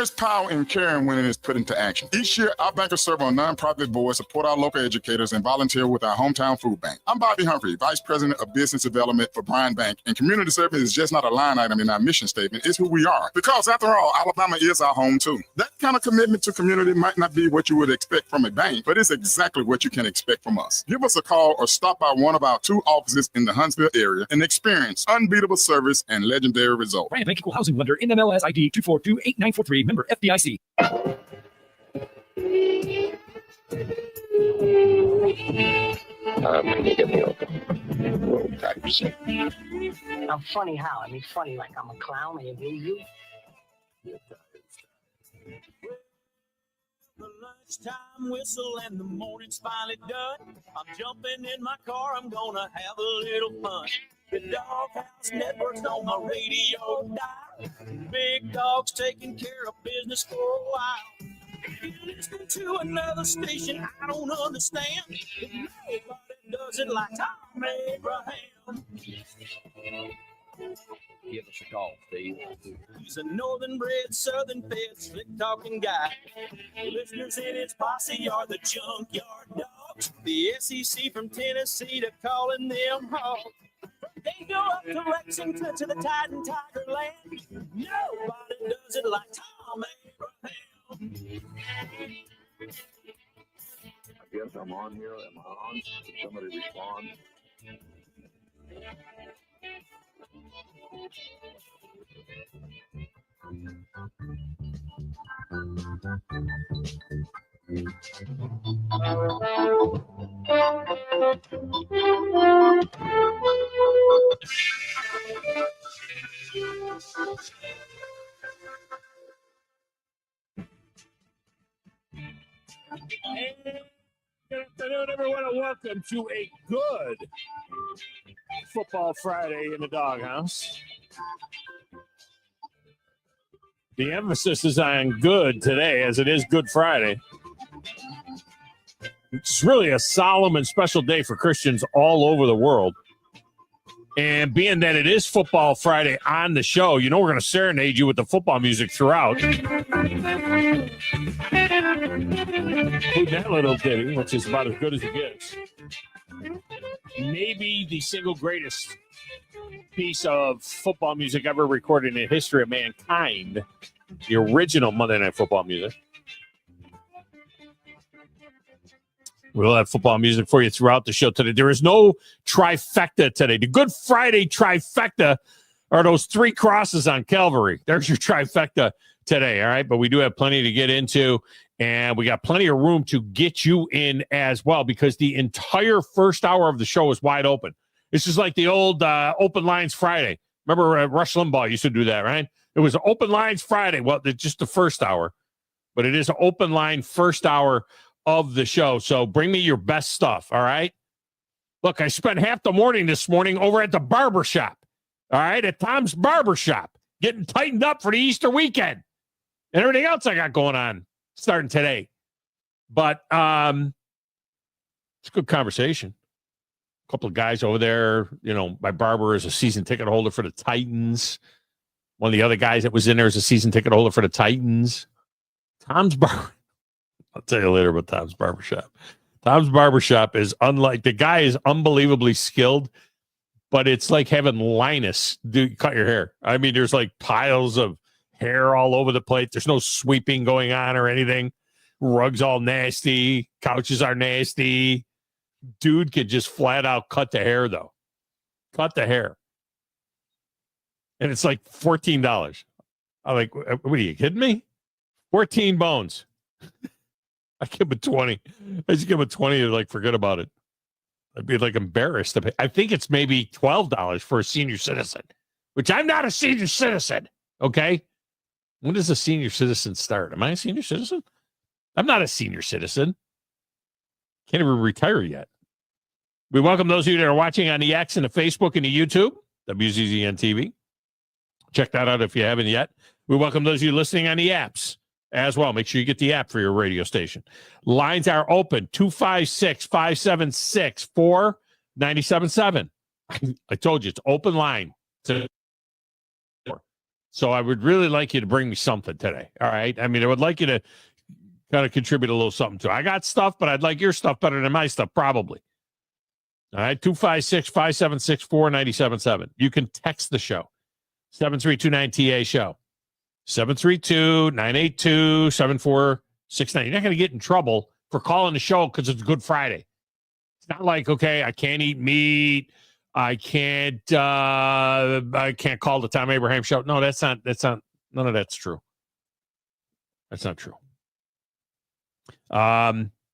There's power in caring when it is put into action. Each year, our bankers serve on nonprofit boards, support our local educators, and volunteer with our hometown food bank. I'm Bobby Humphrey, Vice President of Business Development for Bryan Bank, and community service is just not a line item in our mission statement. It's who we are. Because after all, Alabama is our home too. That kind of commitment to community might not be what you would expect from a bank, but it's exactly what you can expect from us. Give us a call or stop by one of our 2 offices in the Huntsville area and experience unbeatable service and legendary results. Bryan Bank Equal Housing Lender, NMLS ID 2428943, member FDIC. Can you get me open? I'm funny how? I mean, funny like I'm a clown and you. The lunchtime whistle and the morning's finally done. I'm jumping in my car, I'm gonna have a little fun. The Doghouse Network's on my radio dial. Big Dog's taking care of business for a while. If you listen to another station I don't understand, nobody does it like Thom Abraham. Give us a call, Steve. He's a northern-bred, southern-fed, slick-talking guy. Listeners in his posse are the junkyard dogs. The SEC from Tennessee to calling them hogs. They go up to Lexington to the Titan Tiger Land. Nobody does it like Thom Abraham. I guess I'm on here. Am I on? Did somebody respond? Good afternoon, everyone, and welcome to a good Football Friday in the Doghouse. The emphasis is on good today, as it is Good Friday. It's really a solemn and special day for Christians all over the world. And being that it is Football Friday on the show, you know we're going to serenade you with the football music throughout. That little ditty, which is about as good as it gets. Maybe the single greatest piece of football music ever recorded in the history of mankind, the original Monday Night Football music. We'll have football music for you throughout the show today. There is no trifecta today. The Good Friday trifecta are those 3 crosses on Calvary. There's your trifecta today, all right? But we do have plenty to get into, and we got plenty of room to get you in as well because the entire first hour of the show is wide open. This is like the old Open Lines Friday. Remember Rush Limbaugh used to do that, right? It was Open Lines Friday. Well, it's just the first hour, but it is an open line first hour of the show. So bring me your best stuff, all right? Look, I spent half the morning this morning over at the barbershop, all right, at Thom's Barbershop, getting tightened up for the Easter weekend and everything else I got going on starting today. But it's a good conversation. A couple of guys over there, you know, my barber is a season ticket holder for the Titans. One of the other guys that was in there is a season ticket holder for the Titans. Thom's Barber. I'll tell you later about Thom's Barbershop. Thom's Barbershop is unlike, the guy is unbelievably skilled, but it's like having Linus cut your hair. I mean, there's like piles of hair all over the place. There's no sweeping going on or anything. Rugs all nasty. Couches are nasty. Dude could just flat out cut the hair, though. Cut the hair. And it's like $14. I'm like, what are you kidding me? 14 bones. I give him a 20. I just give him a 20 to like forget about it. I'd be like embarrassed to pay. I think it's maybe $12 for a senior citizen, which I'm not a senior citizen. Okay. When does a senior citizen start? Am I a senior citizen? I'm not a senior citizen. Can't even retire yet. We welcome those of you that are watching on the X and the Facebook and the YouTube, WZZN TV. Check that out if you haven't yet. We welcome those of you listening on the apps as well. Make sure you get the app for your radio station. Lines are open, 256-576-4977. I told you, it's open line. So I would really like you to bring me something today. All right. I mean, I would like you to kind of contribute a little something to it. I got stuff, but I'd like your stuff better than my stuff, probably. All right. 256-576-4977. You can text the show. 732-9TA show. 732-982-7469. You're not going to get in trouble for calling the show because it's Good Friday. It's not like, okay, I can't eat meat. I can't call the Thom Abraham show. No, that's not, none of that's true. That's not true.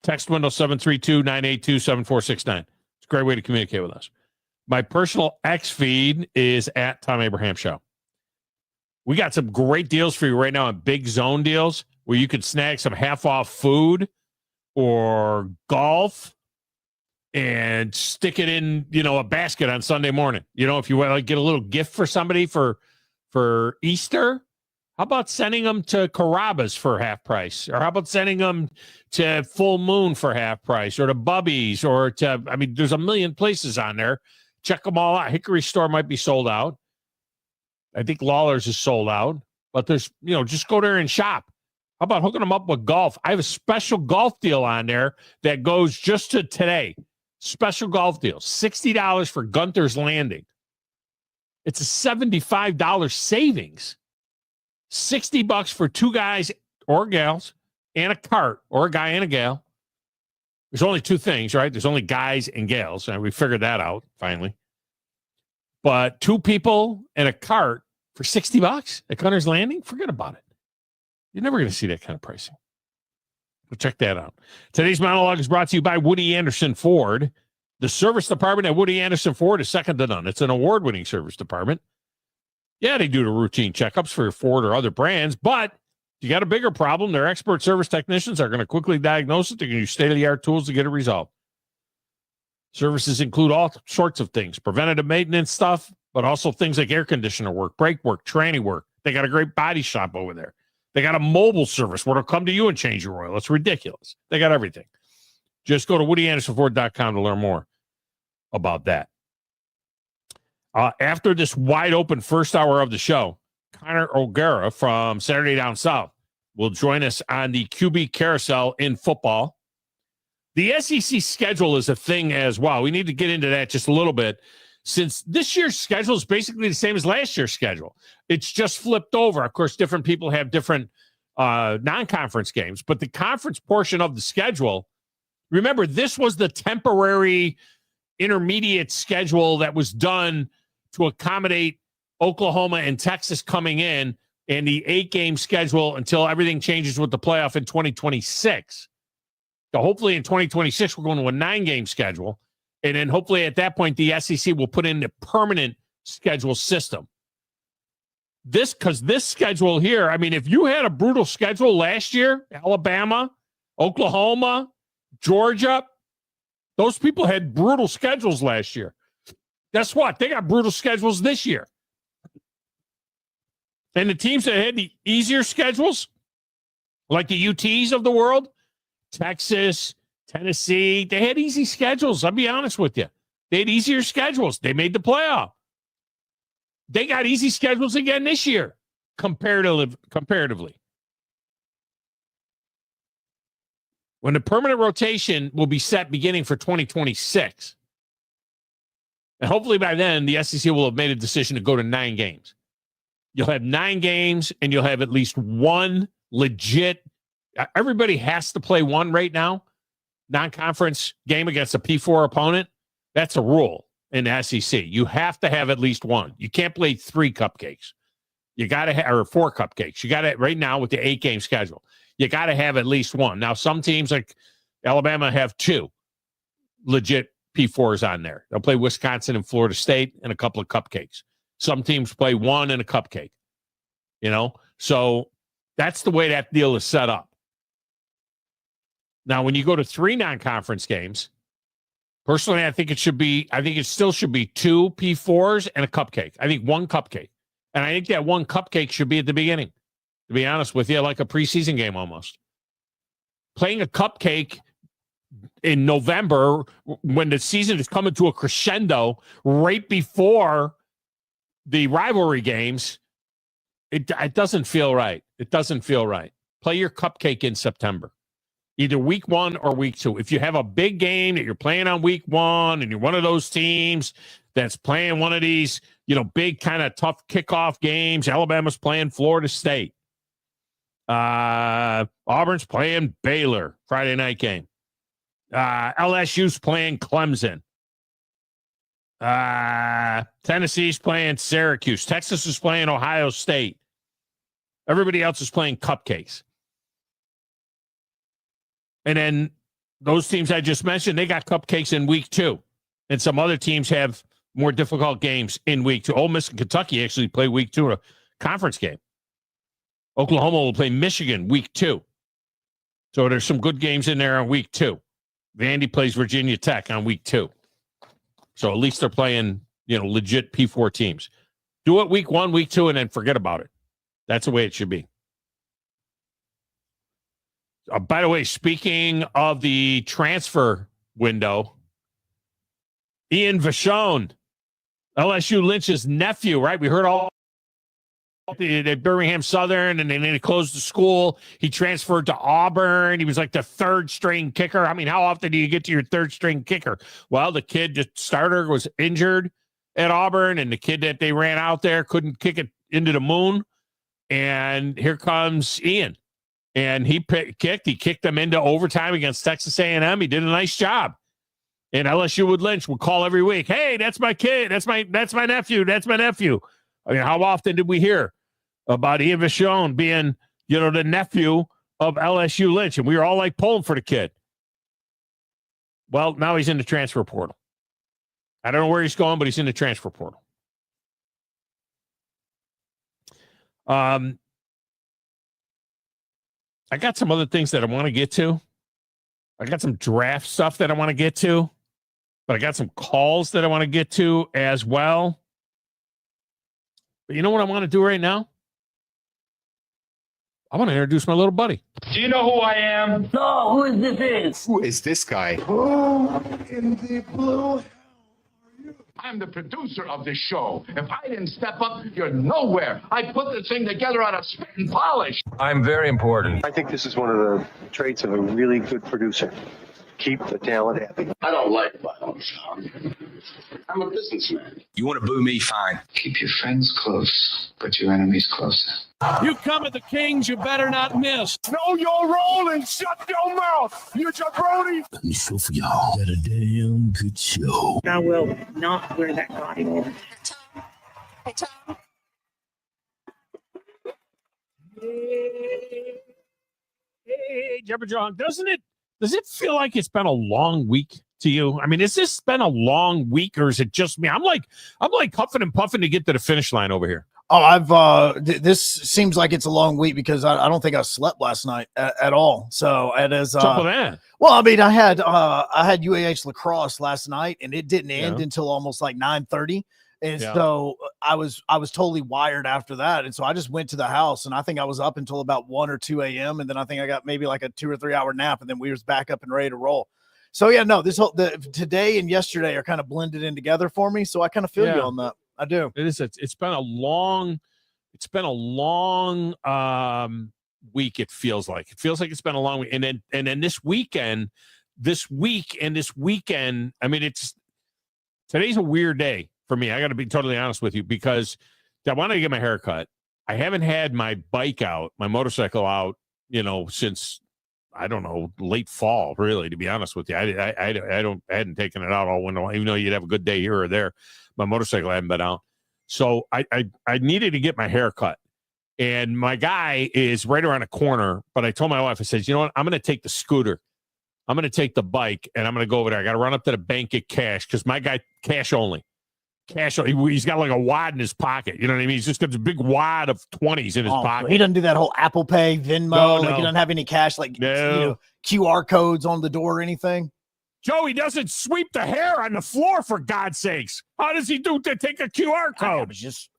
Text window 732-982-7469. It's a great way to communicate with us. My personal X feed is at Thom Abraham show. We got some great deals for you right now on Big Zone deals where you could snag some half off food or golf and stick it in, a basket on Sunday morning. If you want to get a little gift for somebody for Easter, how about sending them to Carrabba's for half price? Or how about sending them to Full Moon for half price or to Bubby's or there's a million places on there. Check them all out. Hickory Store might be sold out. I think Lawler's is sold out, but there's, just go there and shop. How about hooking them up with golf? I have a special golf deal on there that goes just to today. Special golf deal, $60 for Gunter's Landing. It's a $75 savings. $60 for two guys or gals and a cart, or a guy and a gal. There's only two things, right? There's only guys and gals, and we figured that out finally. But two people and a cart for $60 at Gunter's Landing, forget about it. You're never going to see that kind of pricing. So check that out. Today's monologue is brought to you by Woody Anderson Ford. The service department at Woody Anderson Ford is second to none. It's an award-winning service department. Yeah, they do the routine checkups for your Ford or other brands, but if you got a bigger problem, their expert service technicians are going to quickly diagnose it. They're going to use state-of-the-art tools to get it resolved. Services include all sorts of things, preventative maintenance stuff, but also things like air conditioner work, brake work, tranny work. They got a great body shop over there. They got a mobile service where they'll come to you and change your oil. It's ridiculous. They got everything. Just go to WoodyAndersonFord.com to learn more about that. After this wide open first hour of the show, Connor O'Gara from Saturday Down South will join us on the QB carousel in football. The SEC schedule is a thing as well. We need to get into that just a little bit, since this year's schedule is basically the same as last year's schedule. It's just flipped over. Of course, different people have different non-conference games, but the conference portion of the schedule, remember, this was the temporary intermediate schedule that was done to accommodate Oklahoma and Texas coming in, and the 8-game schedule until everything changes with the playoff in 2026. So hopefully in 2026, we're going to a 9-game schedule. And then hopefully at that point, the SEC will put in the permanent schedule system. Because this schedule here, if you had a brutal schedule last year, Alabama, Oklahoma, Georgia, those people had brutal schedules last year. Guess what? They got brutal schedules this year. And the teams that had the easier schedules, like the UTs of the world, Texas, Tennessee, they had easy schedules. I'll be honest with you. They had easier schedules. They made the playoff. They got easy schedules again this year, comparatively. When the permanent rotation will be set beginning for 2026. And hopefully by then, the SEC will have made a decision to go to 9 games. You'll have 9 games, and you'll have at least one legit. Everybody has to play one right now. Non-conference game against a P4 opponent. That's a rule in the SEC. You have to have at least one. You can't play 3 cupcakes. You got to have, or 4 cupcakes. You got to, right now with the 8-game schedule, you got to have at least one. Now, some teams like Alabama have 2 legit P4s on there. They'll play Wisconsin and Florida State and a couple of cupcakes. Some teams play 1 and a cupcake. So that's the way that deal is set up. Now, when you go to 3 non-conference games, personally, I think it still should be 2 P4s and a cupcake. I think 1 cupcake. And I think that 1 cupcake should be at the beginning, to be honest with you, like a preseason game almost. Playing a cupcake in November when the season is coming to a crescendo right before the rivalry games, It doesn't feel right. It doesn't feel right. Play your cupcake in September, either week 1 or week 2. If you have a big game that you're playing on week 1 and you're one of those teams that's playing one of these, big kind of tough kickoff games, Alabama's playing Florida State. Auburn's playing Baylor, Friday night game. LSU's playing Clemson. Tennessee's playing Syracuse. Texas is playing Ohio State. Everybody else is playing cupcakes. And then those teams I just mentioned, they got cupcakes in week 2. And some other teams have more difficult games in week 2. Ole Miss and Kentucky actually play week 2 a conference game. Oklahoma will play Michigan week 2. So there's some good games in there on week 2. Vandy plays Virginia Tech on week 2. So at least they're playing, legit P4 teams. Do it week 1, week 2, and then forget about it. That's the way it should be. By the way, speaking of the transfer window, Ian Vachon, LSU Lynch's nephew, right? We heard all at Birmingham Southern, and then they closed the school. He transferred to Auburn. He was like the third-string kicker. I mean, how often do you get to your third-string kicker? Well, the kid, the starter, was injured at Auburn, and the kid that they ran out there couldn't kick it into the moon. And here comes Ian. And he kicked them into overtime against Texas A&M. He did a nice job. And LSU Lynch would call every week, "Hey, that's my kid. That's my nephew. That's my nephew." I mean, how often did we hear about Ian Vachon being, the nephew of LSU Lynch? And we were all like pulling for the kid. Well, now he's in the transfer portal. I don't know where he's going, but he's in the transfer portal. I got some other things that I want to get to. I got some draft stuff that I want to get to, but I got some calls that I want to get to as well. But you know what I want to do right now? I want to introduce my little buddy. Do you know who I am? No, who is this? Who is this guy? I'm the producer of this show. If I didn't step up, you're nowhere. I put this thing together out of spit and polish. I'm very important. I think this is one of the traits of a really good producer. Keep the talent happy. I don't like violence, Thom. I'm a businessman. You want to boo me? Fine. Keep your friends close, but your enemies closer. You come at the Kings, you better not miss. Know your role and shut your mouth, you jabroni. Let me show for y'all. Got a damn good show. I will not wear that gaudy anymore. Hey, Thom. Hey, Jabber John, does it feel like it's been a long week to you? I mean, has this been a long week, or is it just me? I'm like huffing and puffing to get to the finish line over here. Oh, this seems like it's a long week because I don't think I slept last night at all. So it is. What's up with that? Well, I mean, I had UAH lacrosse last night, and it didn't end until almost like 9:30. And so I was totally wired after that. And so I just went to the house, and I think I was up until about 1 or 2 a.m. And then I think I got maybe like a 2 or 3 hour nap, and then we was back up and ready to roll. So yeah, no, today and yesterday are kind of blended in together for me. So I kind of feel you on that. I do. It is. It's been a long week. It feels like it's been a long week. And then this week and this weekend. I mean, today's a weird day for me. I got to be totally honest with you, because I want to get my hair cut. I haven't had my motorcycle out, since, I don't know, late fall, really, to be honest with you. I hadn't taken it out all winter, even though you'd have a good day here or there. My motorcycle hadn't been out. So I needed to get my hair cut. And my guy is right around the corner. But I told my wife, I said, you know what? I'm going to take the scooter. I'm going to take the bike, and I'm going to go over there. I got to run up to the bank, get cash, because my guy, cash only. He's got like a wad in his pocket. You know what I mean? He's just got a big wad of 20s in his pocket. He doesn't do that whole Apple Pay, Venmo. No. Like he doesn't have any cash, like QR codes on the door or anything. Joe, he doesn't sweep the hair on the floor, for God's sakes. How does he do to take a QR code? I'm just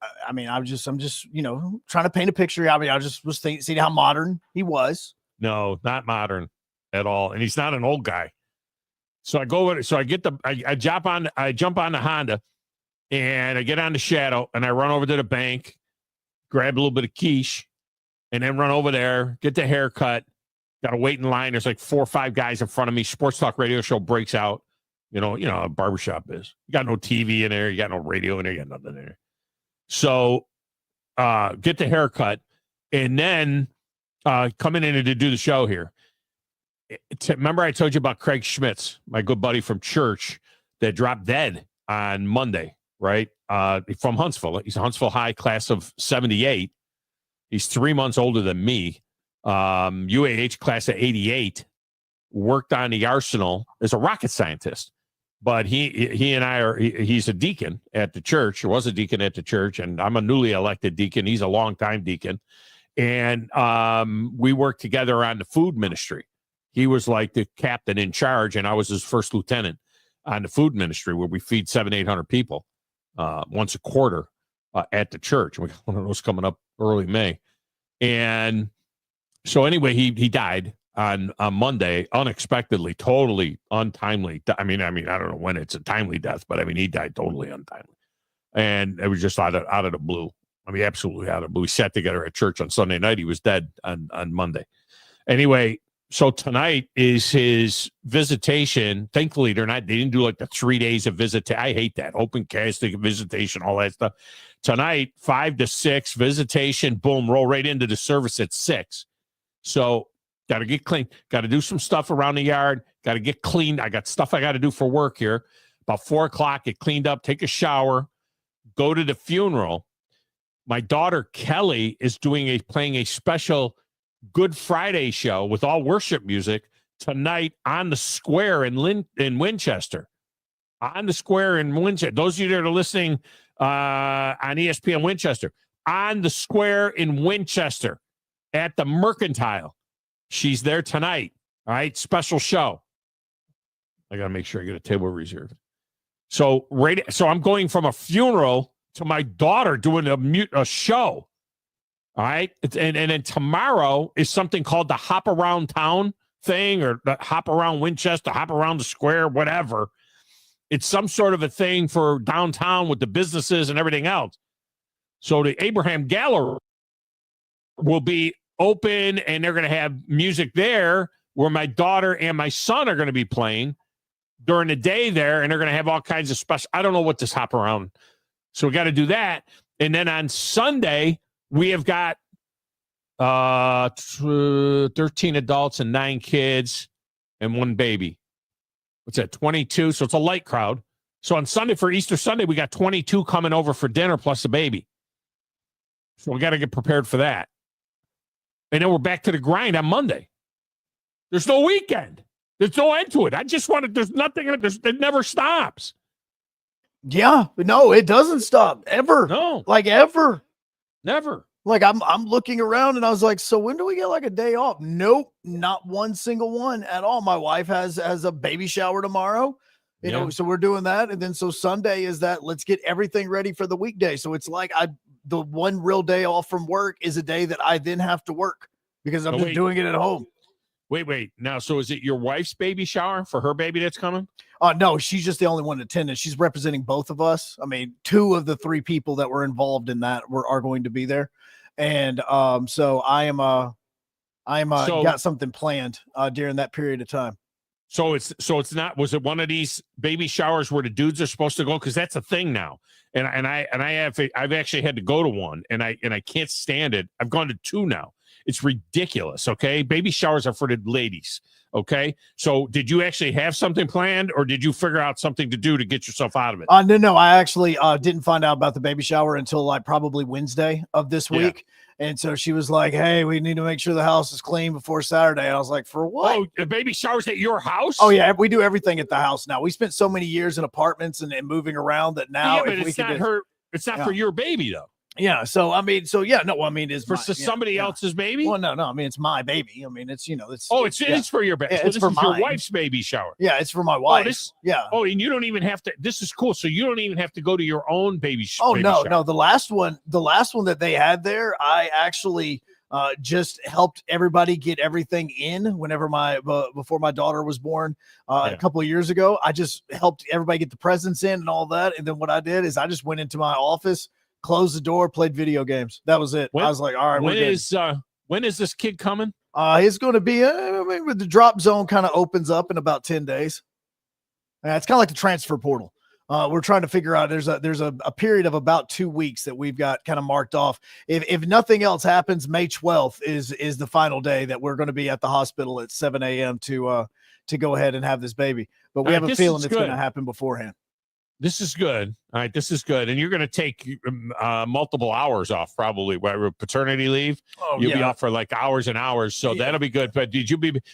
trying to paint a picture. I mean, I just was thinking, see how modern he was. No, not modern at all. And he's not an old guy. So I go over, so I get I jump on the Honda, and I get on the Shadow, and I run over to the bank, grab a little bit of quiche, and then run over there, get the haircut. Got to wait in line. There's like 4 or 5 guys in front of me. Sports talk radio show breaks out. You know how a barbershop is. You got no TV in there. You got no radio in there. You got nothing in there. So get the haircut, and then coming in to do the show here. Remember I told you about Craig Schmitz, my good buddy from church that dropped dead on Monday, right? From Huntsville. He's a Huntsville High class of 78. He's 3 months older than me. UAH class of 88, worked on the Arsenal as a rocket scientist. But he and I he's a deacon at the church. He was a deacon at the church, and I'm a newly elected deacon. He's a longtime deacon. And we worked together on the food ministry. He was like the captain in charge, and I was his first lieutenant on the food ministry, where we feed 700-800 people once a quarter at the church. We got one of those coming up early May. And so anyway, he died on Monday, unexpectedly, totally untimely. I mean, I don't know when it's a timely death, but I mean, he died totally untimely. And it was just out of the blue. I mean, absolutely out of the blue. We sat together at church on Sunday night. He was dead on Monday. Anyway, so tonight is his visitation. Thankfully, they didn't do like the 3 days of visitation. I hate that. Open casting, visitation, all that stuff. Tonight, 5 to 6, visitation, boom, roll right into the service at 6. So got to get clean. Got to do some stuff around the yard. Got to get cleaned. I got stuff I got to do for work here. About 4 o'clock, get cleaned up, take a shower, go to the funeral. My daughter, Kelly, is playing a special Good Friday show with all worship music tonight on the square in Winchester. On the square in Winchester. Those of you that are listening on ESPN Winchester. On the square in Winchester. At the Mercantile. She's there tonight. All right. Special show. I got to make sure I get a table reserved. So I'm going from a funeral to my daughter doing a show. All right. And then tomorrow is something called the Hop Around Town thing, or the Hop Around Winchester, Hop Around the Square, whatever. It's some sort of a thing for downtown with the businesses and everything else. So the Abraham Gallery will be open, and they're going to have music there where my daughter and my son are going to be playing during the day there, and they're going to have all kinds of special. I don't know what this Hop Around. So we got to do that. And then on Sunday, we have got 13 adults and 9 kids and 1 baby. What's that, 22? So it's a light crowd. So on Sunday, for Easter Sunday, we got 22 coming over for dinner plus a baby. So we got to get prepared for that. And then we're back to the grind on Monday. There's no weekend. There's no end to it. There's nothing, it never stops. Yeah, but no, it doesn't stop ever. No. Like ever. Never. Like I'm looking around and I was like, so when do we get like a day off? Nope, not one single one at all. My wife has a baby shower tomorrow. You know, so we're doing that. And then so Sunday is that let's get everything ready for the weekday. So it's like the one real day off from work is a day that I then have to work because I'm just doing it at home. Wait. Now, so is it your wife's baby shower for her baby that's coming? No, she's just the only one attending. She's representing both of us. I mean, 2 of the 3 people that were involved in that are going to be there. And so I am got something planned during that period of time. So it's not, was it one of these baby showers where the dudes are supposed to go? Because that's a thing now. I've actually had to go to one and I can't stand it. I've gone to 2 now. It's ridiculous. Okay. Baby showers are for the ladies. Okay. So did you actually have something planned, or did you figure out something to do to get yourself out of it? No. I actually didn't find out about the baby shower until like probably Wednesday of this week. And so she was like, hey, we need to make sure the house is clean before Saturday. And I was like, for what? Oh, the baby shower's at your house? Oh, yeah. We do everything at the house now. We spent so many years in apartments and moving around that now. Yeah, but it's not for your baby, though. Yeah. So, I mean, it's for somebody else's baby. Well, no. I mean, it's my baby. I mean, it's it's for your baby. Yeah, so it's for your wife's baby shower. Yeah. It's for my wife. Oh, and you don't even have to, this is cool. So you don't even have to go to your own baby shower. Oh, no. The last one that they had there, I actually just helped everybody get everything in before my daughter was born a couple of years ago. I just helped everybody get the presents in and all that. And then what I did is I just went into my office, closed the door, played video games. That was it. I was like, all right, when is this kid coming? It's going to be the drop zone kind of opens up in about 10 days. It's kind of like the transfer portal. We're trying to figure out there's a period of about 2 weeks that we've got kind of marked off. If nothing else happens, May 12th is the final day that we're going to be at the hospital at 7 a.m. to go ahead and have this baby. But we have a feeling it's going to happen beforehand. This is good. All right, this is good. And you're going to take multiple hours off probably. Paternity leave. You'll be off for like hours and hours. So that'll be good. But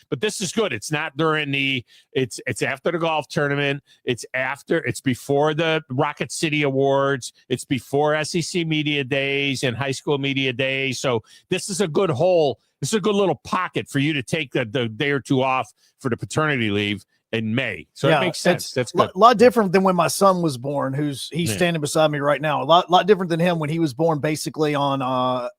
but this is good. It's not during it's after the golf tournament. It's before the Rocket City Awards. It's before SEC Media Days and high school media days. So this is a good this is a good little pocket for you to take the day or two off for the paternity leave in May. So it makes sense. That's good. A lot different than when my son was born, he's standing beside me right now. A lot different than him when he was born basically on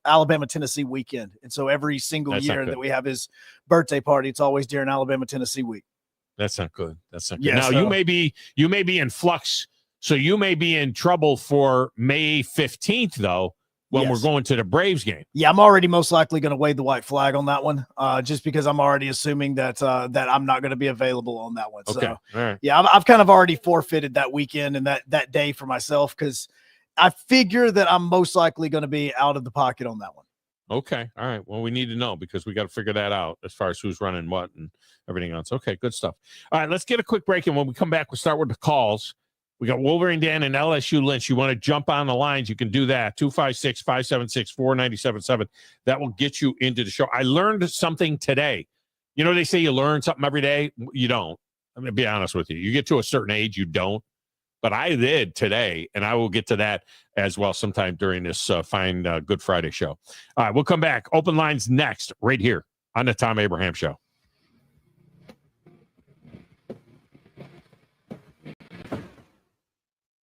Alabama-Tennessee weekend. And so every single year that we have his birthday party, it's always during Alabama-Tennessee week. That's not good. That's not good. Yeah, now you may be in flux. So you may be in trouble for May 15th though, when we're going to the Braves game. Yeah, I'm already most likely going to wave the white flag on that one, just because I'm already assuming that I'm not going to be available on that one. Okay. So, all right. yeah, I've kind of already forfeited that weekend and that day for myself because I figure that I'm most likely going to be out of the pocket on that one. Okay. All right. Well, we need to know because we got to figure that out as far as who's running what and everything else. Okay, good stuff. All right, let's get a quick break. And when we come back, we'll start with the calls. We got Wolverine Dan and LSU Lynch. You want to jump on the lines, you can do that. 256-576-4977. That will get you into the show. I learned something today. You know, they say you learn something every day. You don't. I'm going to be honest with you. You get to a certain age, you don't. But I did today, and I will get to that as well sometime during this fine Good Friday show. All right, we'll come back. Open lines next, right here on the Thom Abraham Show.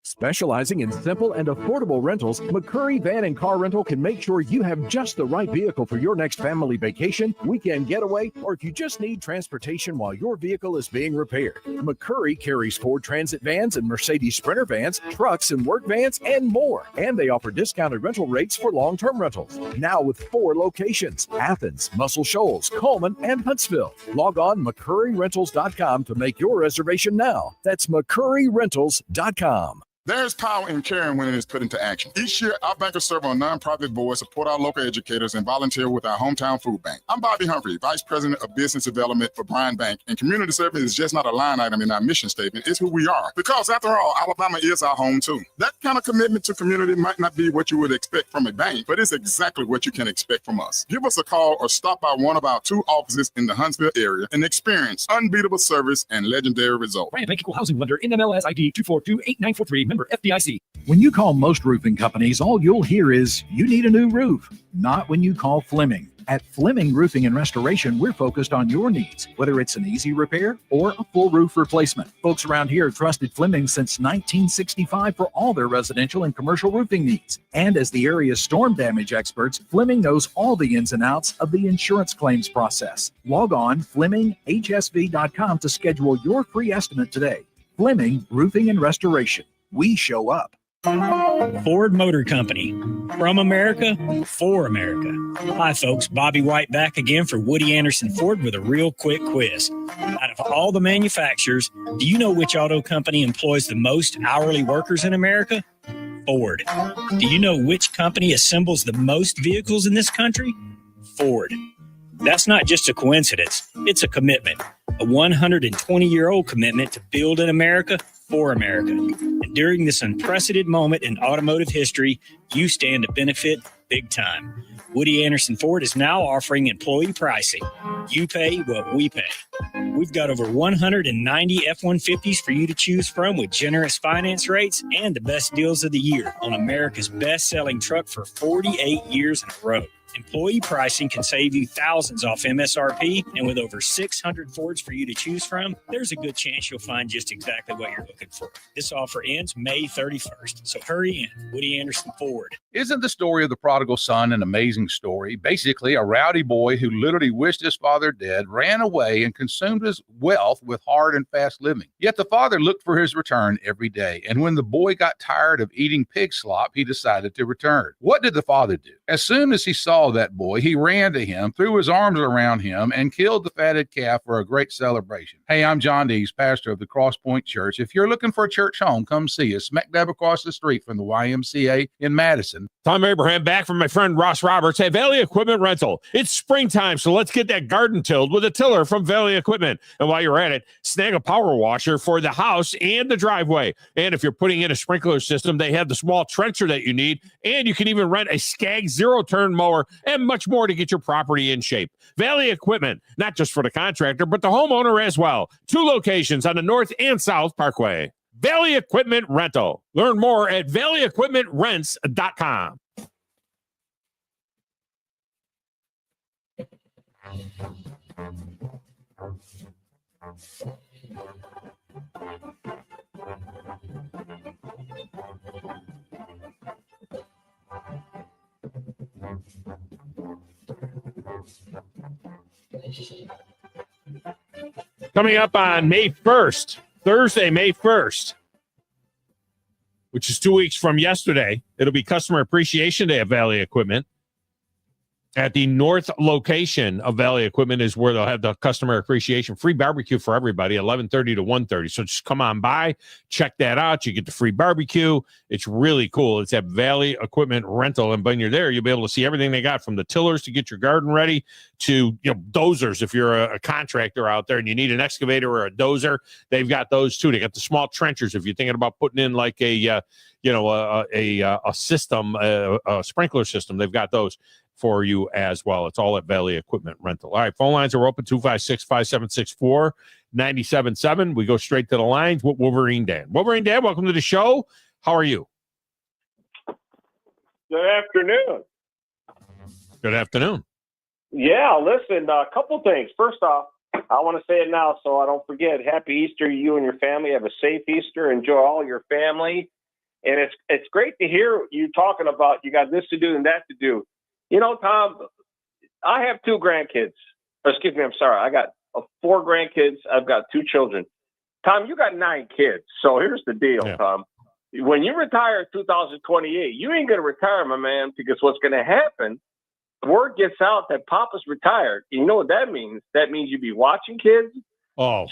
Specializing in simple and affordable rentals, McCurry Van and Car Rental can make sure you have just the right vehicle for your next family vacation, weekend getaway, or if you just need transportation while your vehicle is being repaired. McCurry carries Ford Transit vans and Mercedes Sprinter vans, trucks and work vans, and more. And they offer discounted rental rates for long-term rentals. Now with 4 locations: Athens, Muscle Shoals, Coleman, and Huntsville. Log on McCurryRentals.com to make your reservation now. That's McCurryRentals.com. There's power in caring when it is put into action. Each year, our bankers serve on nonprofit boards, support our local educators, and volunteer with our hometown food bank. I'm Bobby Humphrey, Vice President of Business Development for Bryan Bank, and community service is just not a line item in our mission statement. It's who we are. Because after all, Alabama is our home too. That kind of commitment to community might not be what you would expect from a bank, but it's exactly what you can expect from us. Give us a call or stop by one of our 2 offices in the Huntsville area and experience unbeatable service and legendary results. Bryan Bank Equal Housing Lender, NMLS ID 2428943, member FDIC. When you call most roofing companies, all you'll hear is, you need a new roof. Not when you call Fleming. At Fleming Roofing and Restoration, we're focused on your needs, whether it's an easy repair or a full roof replacement. Folks around here have trusted Fleming since 1965 for all their residential and commercial roofing needs. And as the area's storm damage experts, Fleming knows all the ins and outs of the insurance claims process. Log on FlemingHSV.com to schedule your free estimate today. Fleming Roofing and Restoration. We show up. Ford Motor Company. From America, for America. Hi, folks. Bobby White back again for Woody Anderson Ford with a real quick quiz. Out of all the manufacturers, do you know which auto company employs the most hourly workers in America? Ford. Do you know which company assembles the most vehicles in this country? Ford. That's not just a coincidence. It's a commitment. A 120-year-old commitment to build in America for America. And during this unprecedented moment in automotive history, you stand to benefit big time. Woody Anderson Ford is now offering employee pricing. You pay what we pay. We've got over 190 F-150s for you to choose from with generous finance rates and the best deals of the year on America's best-selling truck for 48 years in a row. Employee pricing can save you thousands off MSRP, and with over 600 Fords for you to choose from, there's a good chance you'll find just exactly what you're looking for. This offer ends May 31st, so hurry in. Woody Anderson Ford. Isn't the story of the prodigal son an amazing story? Basically, a rowdy boy who literally wished his father dead, ran away, and consumed his wealth with hard and fast living. Yet the father looked for his return every day, and when the boy got tired of eating pig slop, he decided to return. What did the father do? As soon as he saw that boy, he ran to him, threw his arms around him, and killed the fatted calf for a great celebration. Hey, I'm John Dees, pastor of the Cross Point Church. If you're looking for a church home, come see us, smack dab across the street from the YMCA in Madison. Tom Abraham back from my friend Ross Roberts at Valley Equipment Rental. It's springtime, so let's get that garden tilled with a tiller from Valley Equipment. And while you're at it, snag a power washer for the house and the driveway. And if you're putting in a sprinkler system, they have the small trencher that you need. And you can even rent a Skag zero-turn mower and much more to get your property in shape. Valley Equipment, not just for the contractor, but the homeowner as well. 2 locations on the North and South Parkway. Valley Equipment Rental. Learn more at valleyequipmentrents.com. Coming up on May 1st, Thursday, May 1st, which is 2 weeks from yesterday, it'll be Customer Appreciation Day at Valley Equipment. At the north location of Valley Equipment is where they'll have the customer appreciation, free barbecue for everybody, 11:30 to 1:30. So just come on by, check that out. You get the free barbecue. It's really cool. It's at Valley Equipment Rental. And when you're there, you'll be able to see everything they got, from the tillers to get your garden ready to, dozers. If you're a contractor out there and you need an excavator or a dozer, they've got those too. They got the small trenchers. If you're thinking about putting in like a system, a sprinkler system, they've got those for you as well. It's all at Valley Equipment Rental. All right, phone lines are open, 256-5764-97.7. We go straight to the lines with Wolverine Dan. Wolverine Dan, welcome to the show. How are you? Good afternoon. Good afternoon. Yeah, listen, a couple things. First off, I want to say it now so I don't forget. Happy Easter, you and your family. Have a safe Easter. Enjoy all your family. And it's great to hear you talking about you got this to do and that to do. Tom, I have 2 grandkids. Excuse me, I'm sorry. I got 4 grandkids. I've got 2 children. Tom, you got 9 kids. So here's the deal, Tom. When you retire in 2028, you ain't going to retire, my man, because what's going to happen, word gets out that Papa's retired. You know what that means? That means you be watching kids,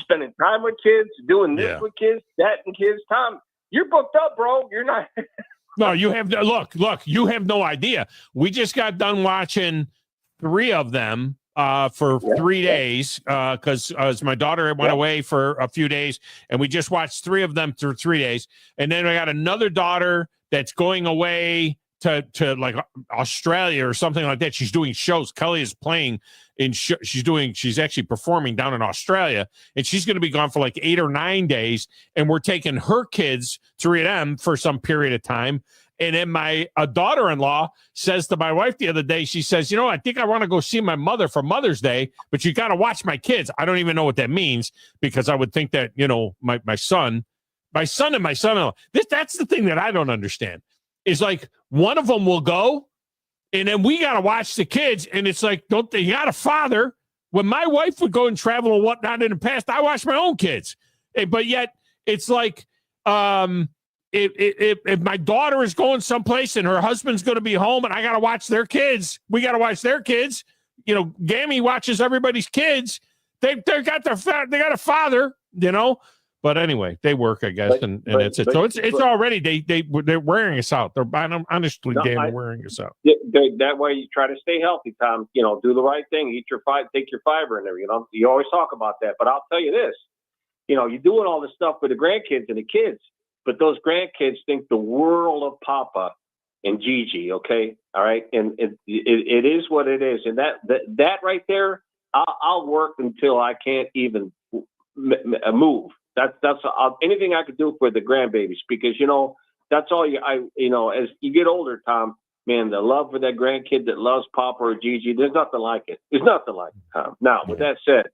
spending time with kids, doing this with kids, that and kids. Tom, you're booked up, bro. You're not... No, you have look, you have no idea. We just got done watching 3 of them for 3 days because as my daughter went away for a few days, and we just watched 3 of them through 3 days. And then I got another daughter that's going away to like Australia or something like that. She's doing shows. Kelly is playing she's actually performing down in Australia, and she's going to be gone for like 8 or 9 days. And we're taking her kids, 3 of them, for some period of time. And then my daughter-in-law says to my wife the other day, she says, I think I want to go see my mother for Mother's Day, but you got to watch my kids. I don't even know what that means, because I would think that, my son and my son-in-law, that's the thing that I don't understand, is like one of them will go, and then we got to watch the kids. And it's like, don't they got a father? When my wife would go and travel and whatnot in the past, I watched my own kids. But yet it's like, if my daughter is going someplace and her husband's going to be home and I got to watch their kids, we got to watch their kids. Gammy watches everybody's kids. They got a father, But anyway, they work, I guess, and it's it. So it's already they're wearing us out. They're honestly wearing us out. That way, you try to stay healthy, Tom. Do the right thing, eat your take your fiber and everything. You always talk about that, but I'll tell you this: you're doing all this stuff with the grandkids and the kids, but those grandkids think the world of Papa and Gigi. Okay, all right, and it is what it is, and that right there, I'll work until I can't even move. That's anything I could do for the grandbabies, because that's all as you get older, Tom, man, the love for that grandkid that loves Papa or Gigi, there's nothing like it. There's nothing like it, Tom. Now, with that said,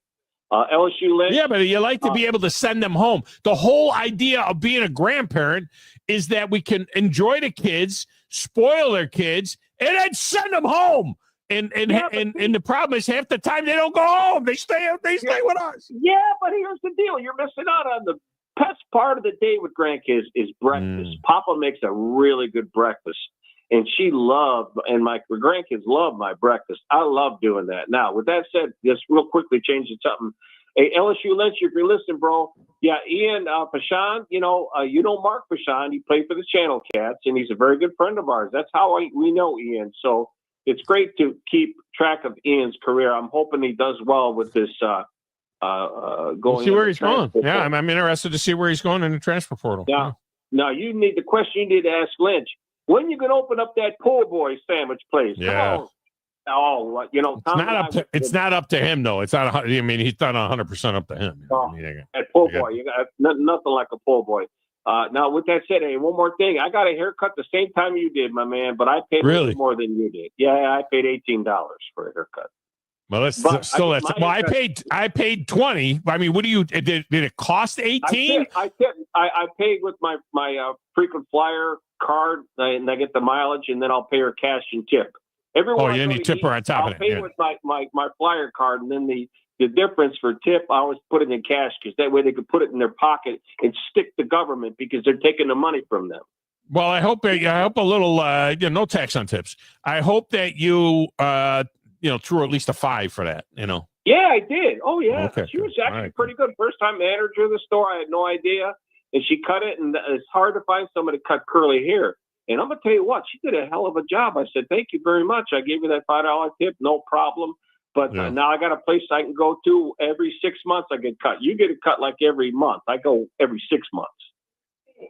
LSU Lynch. Yeah, but you like to be able to send them home. The whole idea of being a grandparent is that we can enjoy the kids, spoil their kids, and then send them home. And the problem is half the time they don't go home. They stay with us. Yeah, but here's the deal. You're missing out on the best part of the day with grandkids is breakfast. Papa makes a really good breakfast. And my grandkids love my breakfast. I love doing that. Now, with that said, just real quickly changing something. Hey, LSU Lynch, if you're listening, bro. Yeah, Ian Pashan, you know Mark Pashan. He played for the Channel Cats, and he's a very good friend of ours. That's how we know Ian. So it's great to keep track of Ian's career. I'm hoping he does well with this going. We'll see where he's going. Yeah, I'm interested to see where he's going in the transfer portal. Now, the question you need to ask Lynch: when you can open up that poor boy sandwich place? Yeah. Come on. Oh, It's not up to him though. It's not. I mean, he's not 100% up to him. That poor boy, you got nothing like a poor boy. Now, with that said, hey, one more thing. I got a haircut the same time you did, my man, but I paid a little more than you did. Yeah, I paid $18 for a haircut. Well, I paid 20. I mean, what do you did it cost 18? I paid with my frequent flyer card, and I get the mileage, and then I'll pay her cash and tip. You tip her on top of it. I'll pay with my flyer card, and then the difference for tip, I always put it in cash because that way they could put it in their pocket and stick the government because they're taking the money from them. Well, I hope a little no tax on tips. I hope that you threw at least a 5 for that. Yeah, I did. Oh yeah, okay, she was actually pretty good. First time manager of the store, I had no idea, and she cut it. And it's hard to find somebody to cut curly hair. And I'm going to tell you what, she did a hell of a job. I said, thank you very much. I gave you that $5 tip, no problem. But now I got a place I can go to every 6 months. I get cut. You get it cut like every month. I go every 6 months.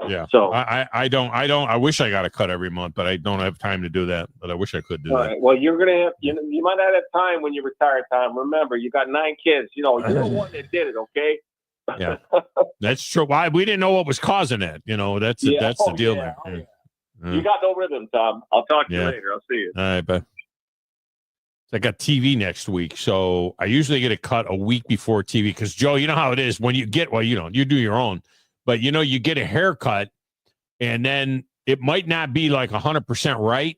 Yeah. So I don't. I wish I got a cut every month, but I don't have time to do that. But I wish I could do that. All right. Well, you're going to have, you might not have time when you retire, Tom. Remember, you got 9 kids. You're the one that did it, okay? Yeah. That's true. Why we didn't know what was causing it. That's the deal there. Oh, yeah. You got no rhythm, Tom. I'll talk to you later. I'll see you. All right, but I got TV next week, so I usually get a cut a week before TV because, Joe, you know how it is when you get, you do your own, but, you get a haircut, and then it might not be like 100% right,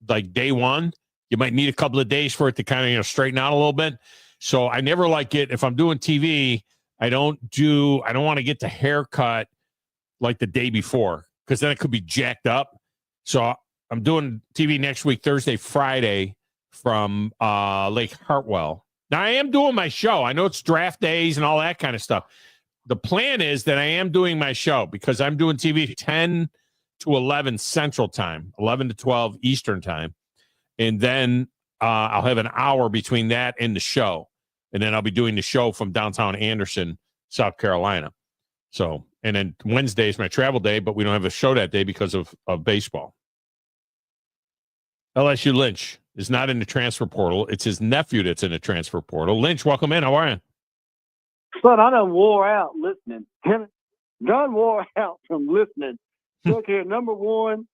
like day one. You might need a couple of days for it to kind of, straighten out a little bit. So I never like it. If I'm doing TV, I don't want to get the haircut like the day before because then it could be jacked up. So I'm doing TV next week, Thursday, Friday from Lake Hartwell. Now, I am doing my show. I know it's draft days and all that kind of stuff. The plan is that I am doing my show because I'm doing TV 10 to 11 Central Time, 11 to 12 Eastern Time. And then I'll have an hour between that and the show. And then I'll be doing the show from downtown Anderson, South Carolina. So, and then Wednesday is my travel day, but we don't have a show that day because of baseball. LSU Lynch is not in the transfer portal. It's his nephew that's in the transfer portal. Lynch, welcome in. How are you? Son, I done wore out listening. Done wore out from listening. Look here, number one,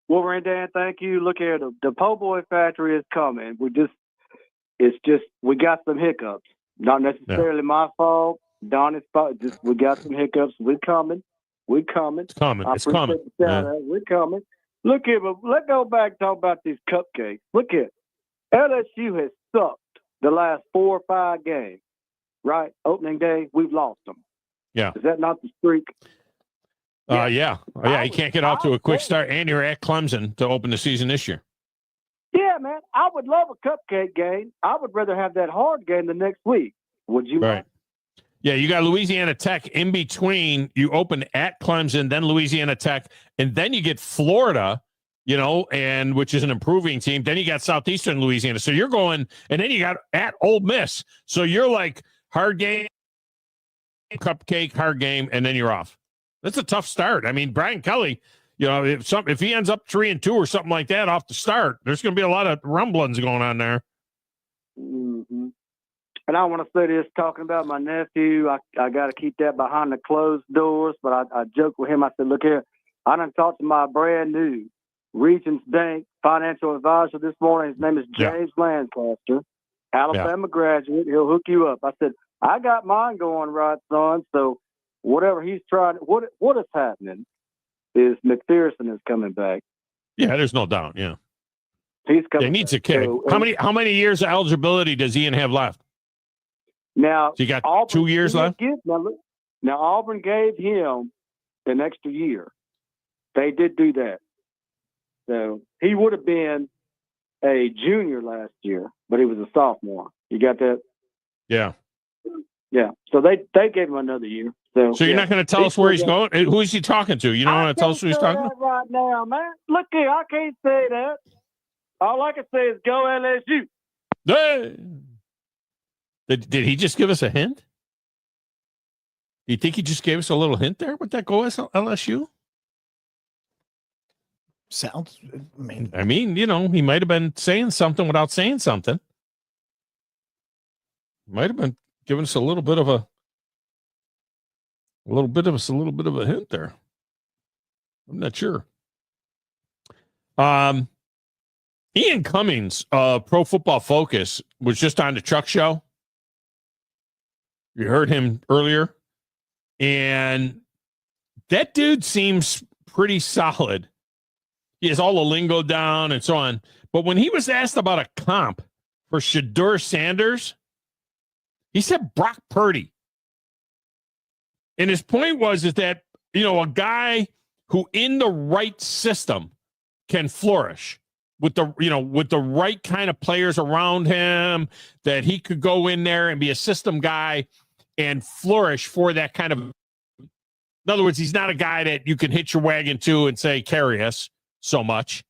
Wolverine Dan, thank you. Look here, the Po' Boy factory is coming. We got some hiccups. Not necessarily my fault. Donnie's fault. We got some hiccups. We're coming. It's coming. It's coming. We're coming. Look here, but let's go back and talk about these cupcakes. Look here. LSU has sucked the last 4 or 5 games, right? Opening day, we've lost them. Yeah. Is that not the streak? Yeah. You can't get off to a quick start, and you're at Clemson to open the season this year. Yeah, man. I would love a cupcake game. I would rather have that hard game the next week. Would you? Right. Yeah, you got Louisiana Tech in between. You open at Clemson, then Louisiana Tech, and then you get Florida, and which is an improving team. Then you got Southeastern Louisiana. So you're going, and then you got at Ole Miss. So you're like hard game, cupcake, hard game, and then you're off. That's a tough start. I mean, Brian Kelly, if he ends up 3-2 or something like that off the start, there's going to be a lot of rumblings going on there. Mm-hmm. And I want to say this, talking about my nephew, I got to keep that behind the closed doors, but I joked with him. I said, look here, I done talked to my brand new Regions Bank financial advisor this morning. His name is James Lancaster, Alabama graduate. He'll hook you up. I said, I got mine going right, son. So whatever he's trying, what is happening is McPherson is coming back. Yeah, there's no doubt. Yeah. He's coming. He needs back. a kick. So, How many years of eligibility does Ian have left? Now, so you got Auburn, 2 years left? Now, Auburn gave him an extra year. They did do that. So he would have been a junior last year, but he was a sophomore. You got that? Yeah. Yeah. So they gave him another year. So you're not going to tell us where he's going? Who is he talking to? You don't want to tell us who he's talking to? Right now, man. Look here, I can't say that. All I can say is go LSU. Hey! Did he just give us a hint? Do you think he just gave us a little hint there with that go LSU? Sounds. I mean, you know, he might have been saying something without saying something. Might have been giving us a little bit of a hint there. I'm not sure. Ian Cummings, Pro Football Focus, was just on the Chuck Show. You heard him earlier. And that dude seems pretty solid. He has all the lingo down and so on. But when he was asked about a comp for Shedeur Sanders, he said Brock Purdy. And his point is that, you know, a guy who in the right system can flourish with the right kind of players around him, that he could go in there and be a system guy and flourish for that kind of. In other words, he's not a guy that you can hitch your wagon to and say, carry us so much.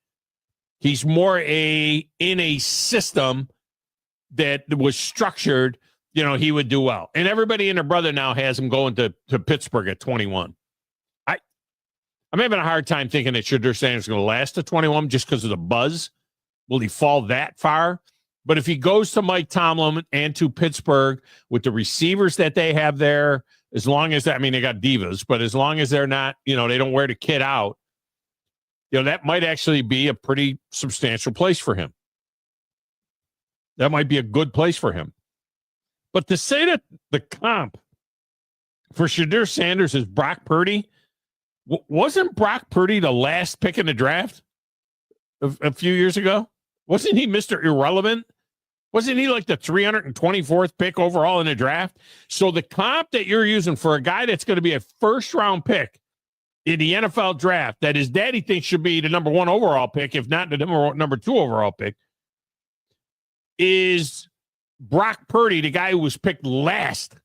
He's more in a system that was structured, you know, he would do well. And everybody and their brother now has him going to Pittsburgh at 21. I'm having a hard time thinking that Shedeur Sanders is going to last to 21 just because of the buzz. Will he fall that far? But if he goes to Mike Tomlin and to Pittsburgh with the receivers that they have there, as long as that, I mean, they got divas, but as long as they're not, you know, they don't wear the kid out, you know, that might actually be a pretty substantial place for him. That might be a good place for him. But to say that the comp for Shedeur Sanders is Brock Purdy, wasn't Brock Purdy the last pick in the draft a few years ago? Wasn't he Mr. Irrelevant? Wasn't he like the 324th pick overall in the draft? So the comp that you're using for a guy that's going to be a first-round pick in the NFL draft that his daddy thinks should be the number 1 overall pick, if not the number 2 overall pick, is Brock Purdy, the guy who was picked last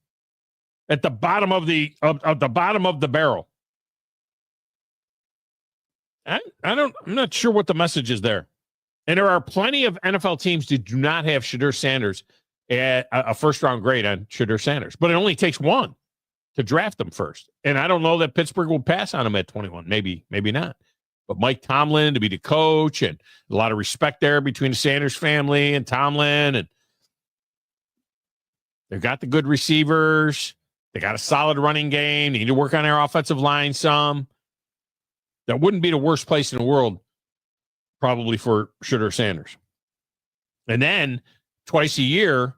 at the bottom of the bottom of the barrel. I'm not sure what the message is there. And there are plenty of NFL teams that do not have Shedeur Sanders at a first-round grade on Shedeur Sanders. But it only takes one to draft him first. And I don't know that Pittsburgh will pass on him at 21. Maybe not. But Mike Tomlin to be the coach, and a lot of respect there between the Sanders family and Tomlin. And they've got the good receivers. They got a solid running game. They need to work on their offensive line some. That wouldn't be the worst place in the world, probably, for Shedeur Sanders. And then twice a year,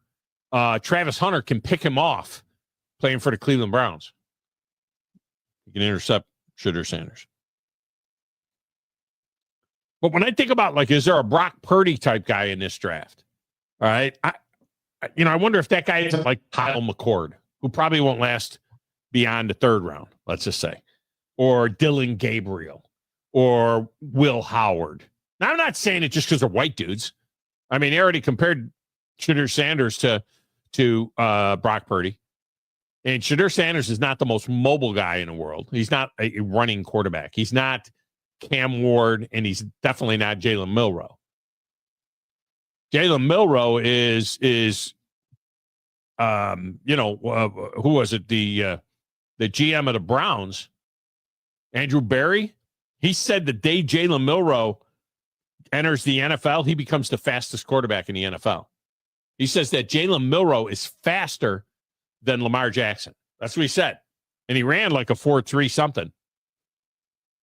Travis Hunter can pick him off playing for the Cleveland Browns. He can intercept Shedeur Sanders. But when I think about, like, is there a Brock Purdy type guy in this draft? All right. I wonder if that guy is like Kyle McCord, who probably won't last beyond the 3rd round, let's just say. Or Dylan Gabriel, or Will Howard. Now, I'm not saying it just because they're white dudes. I mean, they already compared Shedeur Sanders to Brock Purdy. And Shedeur Sanders is not the most mobile guy in the world. He's not a running quarterback. He's not Cam Ward, and he's definitely not Jalen Milroe. Jalen Milroe is who was it? The GM of the Browns, Andrew Berry, he said the day Jalen Milroe enters the NFL, he becomes the fastest quarterback in the NFL. He says that Jalen Milroe is faster than Lamar Jackson. That's what he said. And he ran like a 4.3 something.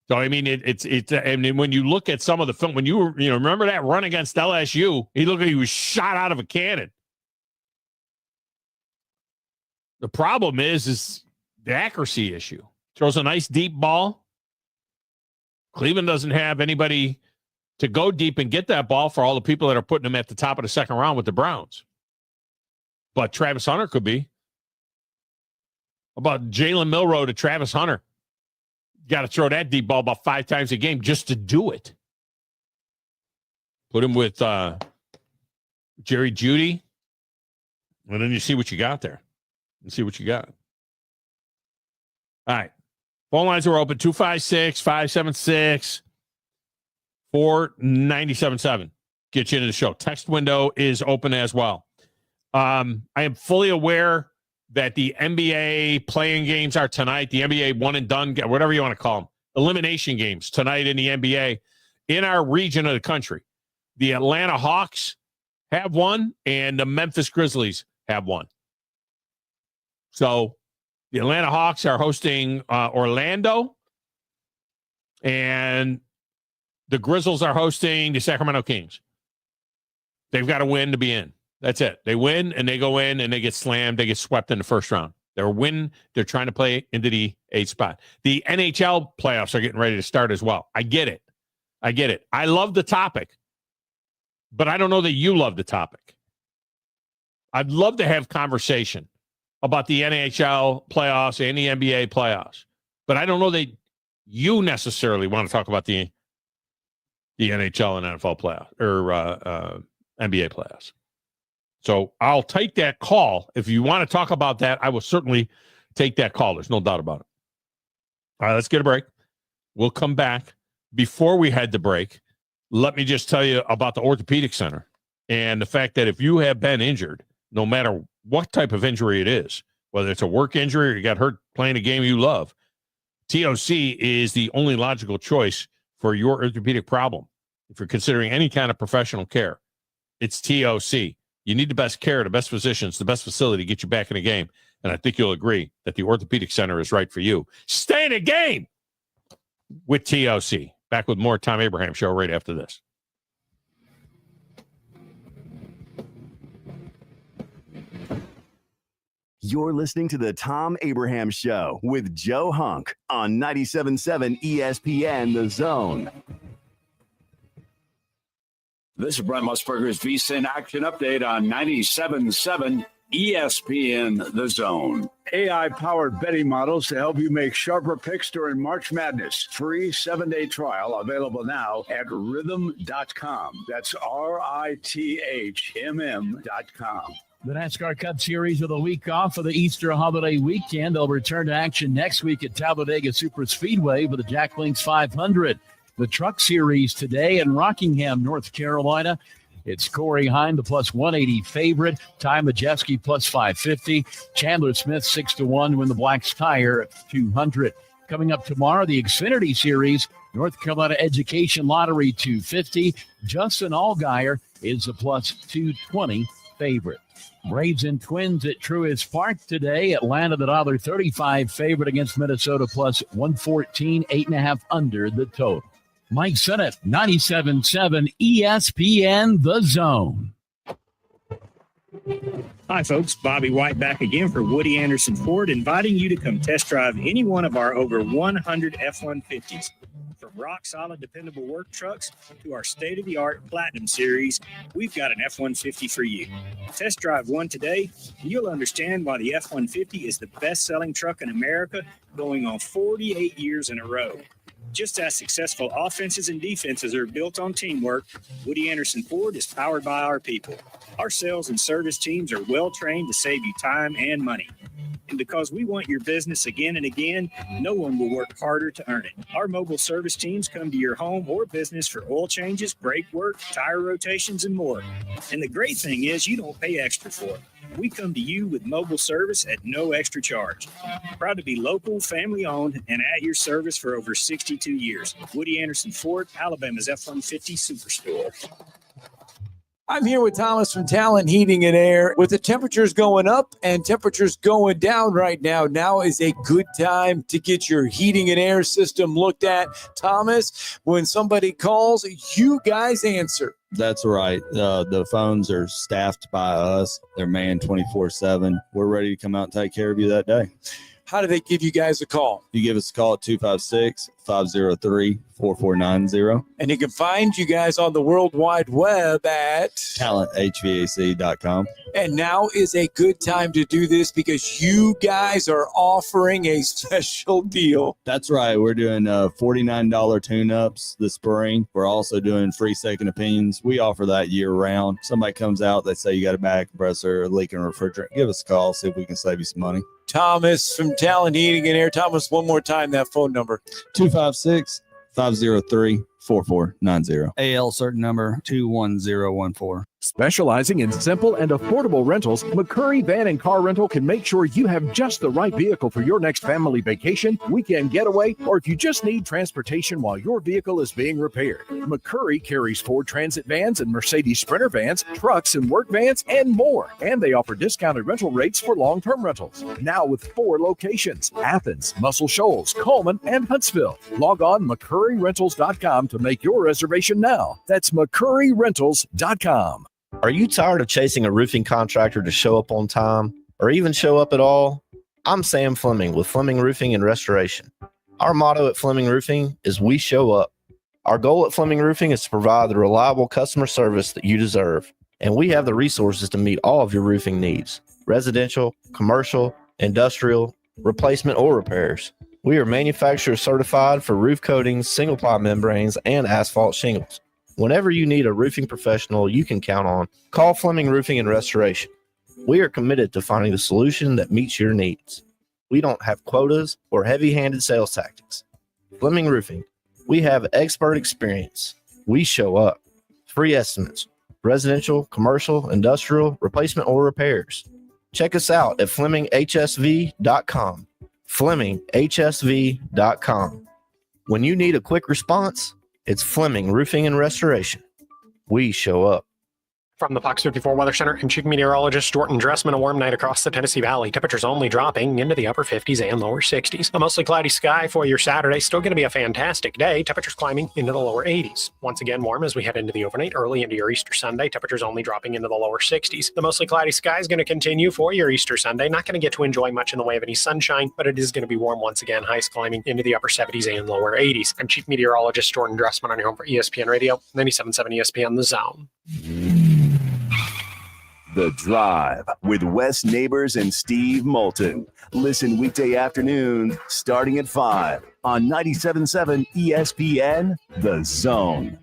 So, I mean, it's and when you look at some of the film, when you remember that run against LSU, he looked like he was shot out of a cannon. The problem is the accuracy issue. Throws a nice deep ball. Cleveland doesn't have anybody to go deep and get that ball for all the people that are putting him at the top of the second round with the Browns. But Travis Hunter could be. About Jalen Milroe to Travis Hunter. Got to throw that deep ball about 5 times a game just to do it. Put him with Jerry Jeudy, and then you see what you got there. You see what you got. All right. Phone lines are open, 256-576-4977. Get you into the show. Text window is open as well. I am fully aware that the NBA playing games are tonight. The NBA one and done, whatever you want to call them, elimination games tonight in the NBA in our region of the country. The Atlanta Hawks have one, and the Memphis Grizzlies have one. So the Atlanta Hawks are hosting Orlando, and the Grizzlies are hosting the Sacramento Kings. They've got to win to be in. That's it. They win, and they go in, and they get slammed. They get swept in the first round. They're winning. They're trying to play into the 8th spot. The NHL playoffs are getting ready to start as well. I get it. I love the topic, but I don't know that you love the topic. I'd love to have conversation about the NHL playoffs and the NBA playoffs, but I don't know that you necessarily want to talk about the NHL and NFL playoffs or NBA playoffs. So I'll take that call. If you want to talk about that, I will certainly take that call. There's no doubt about it. All right, let's get a break. We'll come back. Before we head to break, let me just tell you about the Orthopedic Center and the fact that if you have been injured, no matter what type of injury it is, whether it's a work injury or you got hurt playing a game you love, TOC is the only logical choice for your orthopedic problem. If you're considering any kind of professional care, it's TOC. You need the best care, the best physicians, the best facility to get you back in the game. And I think you'll agree that the Orthopedic Center is right for you. Stay in the game with TOC. Back with more Thom Abraham Show right after this. You're listening to the Thom Abraham Show with Joe Hunk on 97.7 ESPN The Zone. This is Brent Musburger's VSiN Action Update on 97.7 ESPN The Zone. AI-powered betting models to help you make sharper picks during March Madness. Free 7-day trial available now at rhythm.com. That's RITHMM.com. The NASCAR Cup Series with a week off for the Easter holiday weekend. They'll return to action next week at Talladega Superspeedway for the Jack Links 500. The Truck Series today in Rockingham, North Carolina. It's Corey Hine, the plus 180 favorite. Ty Majeski, plus 550. Chandler Smith, 6-1 to win the Black's Tire at 200. Coming up tomorrow, the Xfinity Series, North Carolina Education Lottery, 250. Justin Allgaier is the plus 220 favorite. Braves and Twins at Truist Park today. Atlanta, the $1.35 favorite against Minnesota, plus 114, 8.5 under the total. Mike Sennett, 97.7 ESPN The Zone. Hi, folks. Bobby White back again for Woody Anderson Ford, inviting you to come test drive any one of our over 100 F-150s. From rock-solid, dependable work trucks to our state-of-the-art Platinum Series, we've got an F-150 for you. Test drive one today, and you'll understand why the F-150 is the best-selling truck in America, going on 48 years in a row. Just as successful offenses and defenses are built on teamwork, Woody Anderson Ford is powered by our people. Our sales and service teams are well-trained to save you time and money. And because we want your business again and again, no one will work harder to earn it. Our mobile service teams come to your home or business for oil changes, brake work, tire rotations, and more. And the great thing is you don't pay extra for it. We come to you with mobile service at no extra charge. Proud to be local, family-owned, and at your service for over 62 years. Woody Anderson Ford, Alabama's F-150 Superstore. I'm here with Thomas from Talent Heating and Air. With the temperatures going up and temperatures going down right now, now is a good time to get your heating and air system looked at. Thomas, when somebody calls, you guys answer. That's right. The phones are staffed by us. They're manned 24/7. We're ready to come out and take care of you that day. How do they give you guys a call? You give us a call at 256-503-4490. And you can find you guys on the World Wide Web at talenthvac.com. And now is a good time to do this because you guys are offering a special deal. That's right. We're doing $49 tune-ups this spring. We're also doing free second opinions. We offer that year-round. Somebody comes out, they say you got a bad compressor, a leaking refrigerant. Give us a call, see if we can save you some money. Thomas from Talent Heating and Air. Thomas, one more time, that phone number. 256-503-4490. AL certain number 21014. Specializing in simple and affordable rentals, McCurry Van and Car Rental can make sure you have just the right vehicle for your next family vacation, weekend getaway, or if you just need transportation while your vehicle is being repaired. McCurry carries Ford Transit vans and Mercedes Sprinter vans, trucks and work vans, and more. And they offer discounted rental rates for long-term rentals. Now with 4 locations: Athens, Muscle Shoals, Coleman, and Huntsville. Log on McCurryRentals.com to make your reservation now. That's McCurryRentals.com. Are you tired of chasing a roofing contractor to show up on time or even show up at all? I'm Sam Fleming with Fleming Roofing and Restoration. Our motto at Fleming Roofing is we show up. Our goal at Fleming Roofing is to provide the reliable customer service that you deserve, and we have the resources to meet all of your roofing needs: residential, commercial, industrial, replacement, or repairs. We are manufacturer certified for roof coatings, single ply membranes, and asphalt shingles. Whenever you need a roofing professional you can count on, call Fleming Roofing and Restoration. We are committed to finding the solution that meets your needs. We don't have quotas or heavy-handed sales tactics. Fleming Roofing, we have expert experience. We show up. Free estimates, residential, commercial, industrial, replacement, or repairs. Check us out at FlemingHSV.com. FlemingHSV.com. When you need a quick response, it's Fleming Roofing and Restoration. We show up. From the Fox 54 Weather Center and Chief Meteorologist Jordan Dressman, a warm night across the Tennessee Valley. Temperatures only dropping into the upper 50s and lower 60s. A mostly cloudy sky for your Saturday. Still going to be a fantastic day. Temperatures climbing into the lower 80s. Once again, warm as we head into the overnight, early into your Easter Sunday. Temperatures only dropping into the lower 60s. The mostly cloudy sky is going to continue for your Easter Sunday. Not going to get to enjoy much in the way of any sunshine, but it is going to be warm once again. Highs climbing into the upper 70s and lower 80s. I'm Chief Meteorologist Jordan Dressman on your home for ESPN Radio, 97.7 ESPN The Zone. The Drive with Wes Neighbors and Steve Moulton. Listen weekday afternoon starting at 5 on 97.7 ESPN The Zone.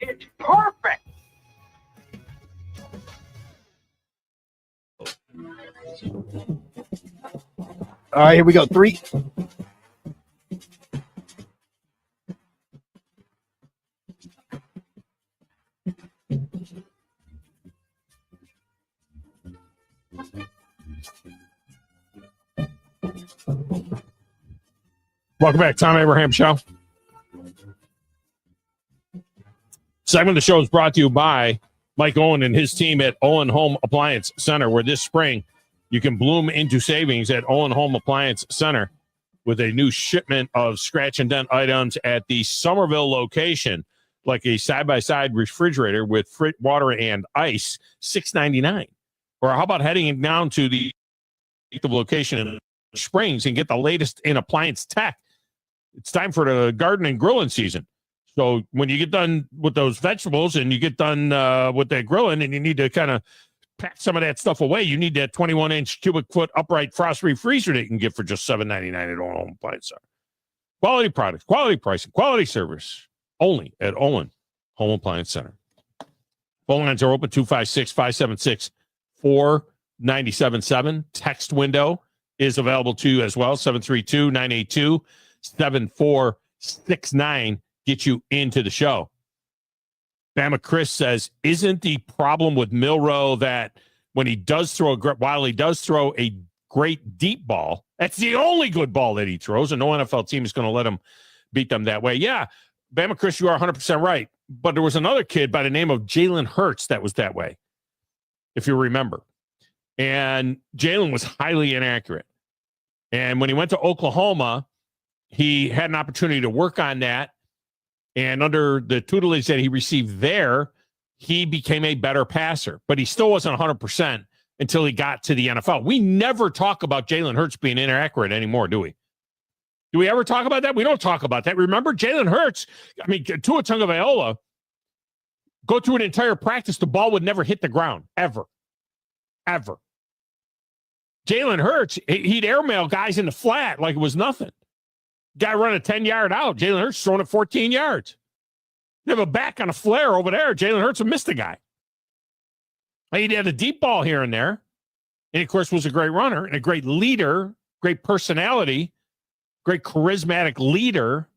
It's perfect. All right, here we go. 3. Welcome back, Thom Abraham Show. Segment of the show is brought to you by Mike Owen and his team at Owen Home Appliance Center, where this spring you can bloom into savings at Owen Home Appliance Center with a new shipment of scratch and dent items at the Somerville location, like a side-by-side refrigerator with water and ice, $6.99. Or how about heading down to the location in Springs and get the latest in appliance tech? It's time for the garden and grilling season. So when you get done with those vegetables and you get done with that grilling and you need to kind of pack some of that stuff away, you need that 21-inch cubic foot upright frost-free freezer that you can get for just $7.99 at Owen Home Appliance Center. Quality products, quality pricing, quality service, only at Owen Home Appliance Center. Phone lines are open, 256-576-4977. Text window is available to you as well, 732-982-7469. Get you into the show. Bama Chris says, isn't the problem with Milroe that when he does throw a great deep ball, that's the only good ball that he throws, and no NFL team is going to let him beat them that way? Yeah, Bama Chris, you are 100% right. but there was another kid by the name of Jalen Hurts that was that way, if you remember. And Jalen was highly inaccurate. And when he went to Oklahoma, he had an opportunity to work on that. And under the tutelage that he received there, he became a better passer. But he still wasn't 100% until he got to the NFL. We never talk about Jalen Hurts being inaccurate anymore, do we? Do we ever talk about that? We don't talk about that. Remember, Jalen Hurts, I mean, Tua Tagovailoa, go through an entire practice, the ball would never hit the ground, ever. Ever. Jalen Hurts, he'd airmail guys in the flat like it was nothing. Guy running a 10-yard out. Jalen Hurts throwing it 14 yards. You have a back on a flare over there. Jalen Hurts would miss the guy. He had a deep ball here and there. And, of course, was a great runner and a great leader, great personality, great charismatic leader.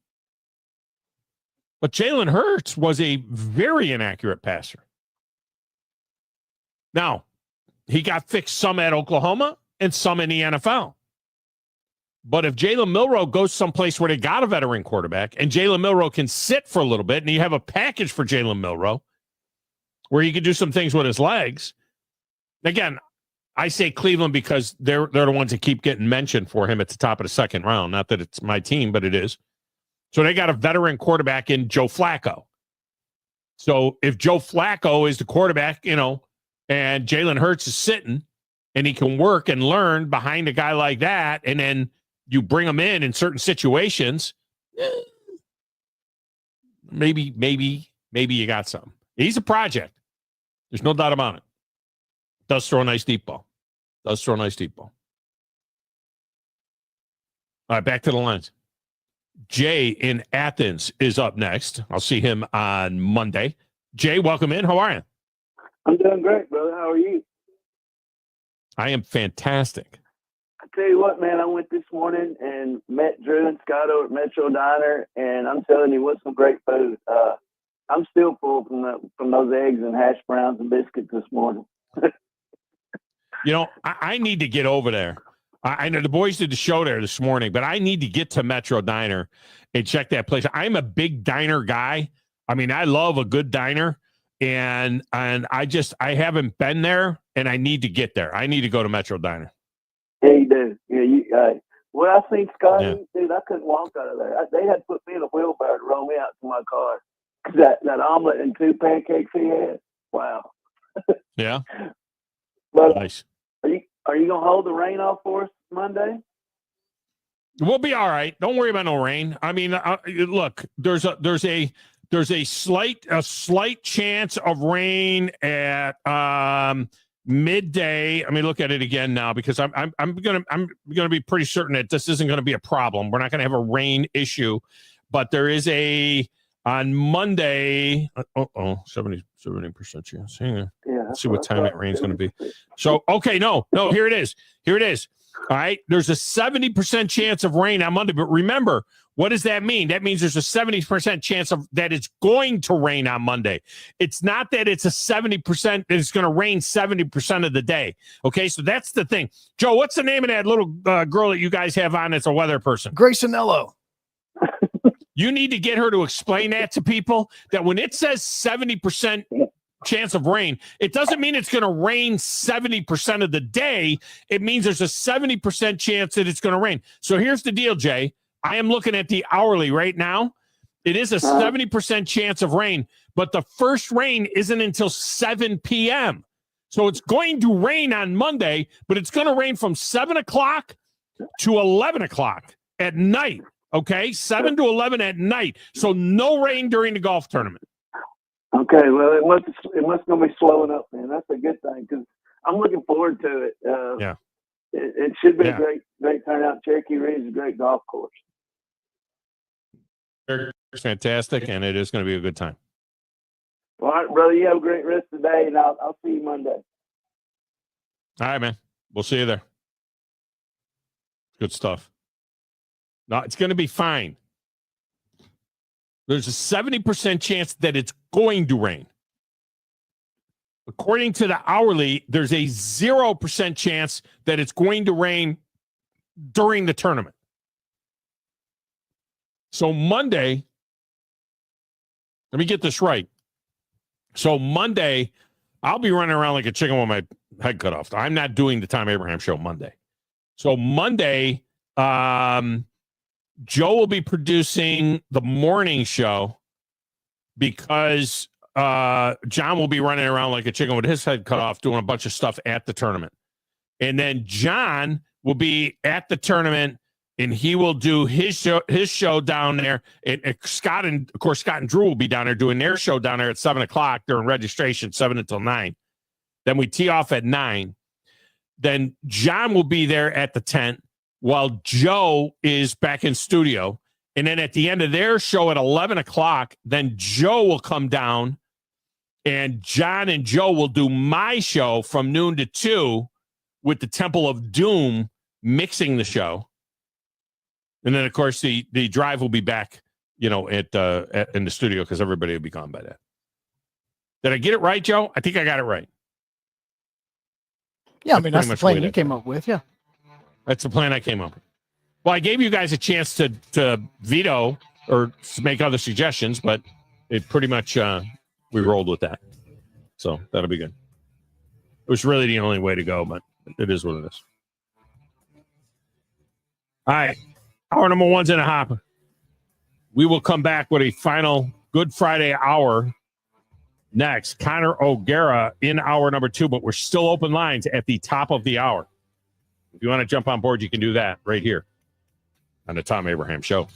But Jalen Hurts was a very inaccurate passer. Now, he got fixed some at Oklahoma and some in the NFL. But if Jalen Milroe goes someplace where they got a veteran quarterback and Jalen Milroe can sit for a little bit and you have a package for Jalen Milroe where he can do some things with his legs. Again, I say Cleveland because they're the ones that keep getting mentioned for him at the top of the second round. Not that it's my team, but it is. So they got a veteran quarterback in Joe Flacco. So if Joe Flacco is the quarterback, and Jalen Hurts is sitting and he can work and learn behind a guy like that, and then you bring him in certain situations, maybe you got something. He's a project. There's no doubt about it. Does throw a nice deep ball. All right, back to the lines. Jay in Athens is up next. I'll see him on Monday. Jay, welcome in. How are you? I'm doing great, brother. How are you? I am fantastic. I tell you what, man, I went this morning and met Drew and Scott over at Metro Diner, and I'm telling you, what's some great food. I'm still full from those eggs and hash browns and biscuits this morning. I need to get over there. I know the boys did the show there this morning, but I need to get to Metro Diner and check that place. I'm a big diner guy. I mean, I love a good diner, and I haven't been there, and I need to get there. I need to go to Metro Diner. Yeah, you do. Yeah, well, I seen Scotty, dude. I couldn't walk out of there. They had to put me in a wheelbarrow to roll me out to my car. That omelet and 2 pancakes he had. Wow. Yeah. But nice. Are you gonna hold the rain off for us Monday? We'll be all right. Don't worry about no rain. I mean, look, there's a slight chance of rain at midday. I mean, look at it again now because I'm gonna be pretty certain that this isn't gonna be a problem. We're not gonna have a rain issue, but there is on Monday. 70% chance. Hang on. Yeah. Let's see what time that rain's going to be. So, okay, no, here it is. All right. There's a 70% chance of rain on Monday. But remember, what does that mean? That means there's a 70% chance that it's going to rain on Monday. It's not that it's a 70% that it's going to rain 70% of the day. Okay. So that's the thing. Joe, what's the name of that little girl that you guys have on that's a weather person? Graysonello. You need to get her to explain that to people, that when it says 70% chance of rain, it doesn't mean it's going to rain 70% of the day. It means there's a 70% chance that it's going to rain. So here's the deal, Jay. I am looking at the hourly right now. It is a 70% chance of rain, but the first rain isn't until 7 p.m. So it's going to rain on Monday, but it's going to rain from 7 o'clock to 11 o'clock at night. Okay, 7 to 11 at night. So no rain during the golf tournament. Okay, well, it must gonna be slowing up, man. That's a good thing because I'm looking forward to it. Yeah, it should be a great turnout. Cherokee Ridge is a great golf course. It's fantastic, and it is going to be a good time. All right, brother. You have a great rest of the day, and I'll see you Monday. All right, man. We'll see you there. Good stuff. No, it's going to be fine. There's a 70% chance that it's going to rain. According to the hourly, there's a 0% chance that it's going to rain during the tournament. So Monday, Let me get this right. So Monday, I'll be running around like a chicken with my head cut off. I'm not doing the Thom Abraham show Monday. So Monday, Joe will be producing the morning show because John will be running around like a chicken with his head cut off doing a bunch of stuff at the tournament. And then John will be at the tournament and he will do his show down there. And Scott and Drew will be down there doing their show down there at 7:00 during registration, 7 until 9. Then we tee off at 9. Then John will be there at the tent while Joe is back in studio. And then at the end of their show at 11:00, then Joe will come down and John and Joe will do my show from noon to 2 with the Temple of Doom mixing the show. And then, of course, the drive will be back, in the studio because everybody will be gone by then. Did I get it right, Joe? I think I got it right. Yeah, I mean, that's the plan you came up with, yeah. That's the plan I came up with. Well, I gave you guys a chance to veto or make other suggestions, but it pretty much, we rolled with that. So that'll be good. It was really the only way to go, but it is what it is. All right. Hour number 1's in a hopper. We will come back with a final Good Friday hour next. Connor O'Gara in hour number 2, but we're still open lines at the top of the hour. If you want to jump on board, you can do that right here on the Thom Abraham Show.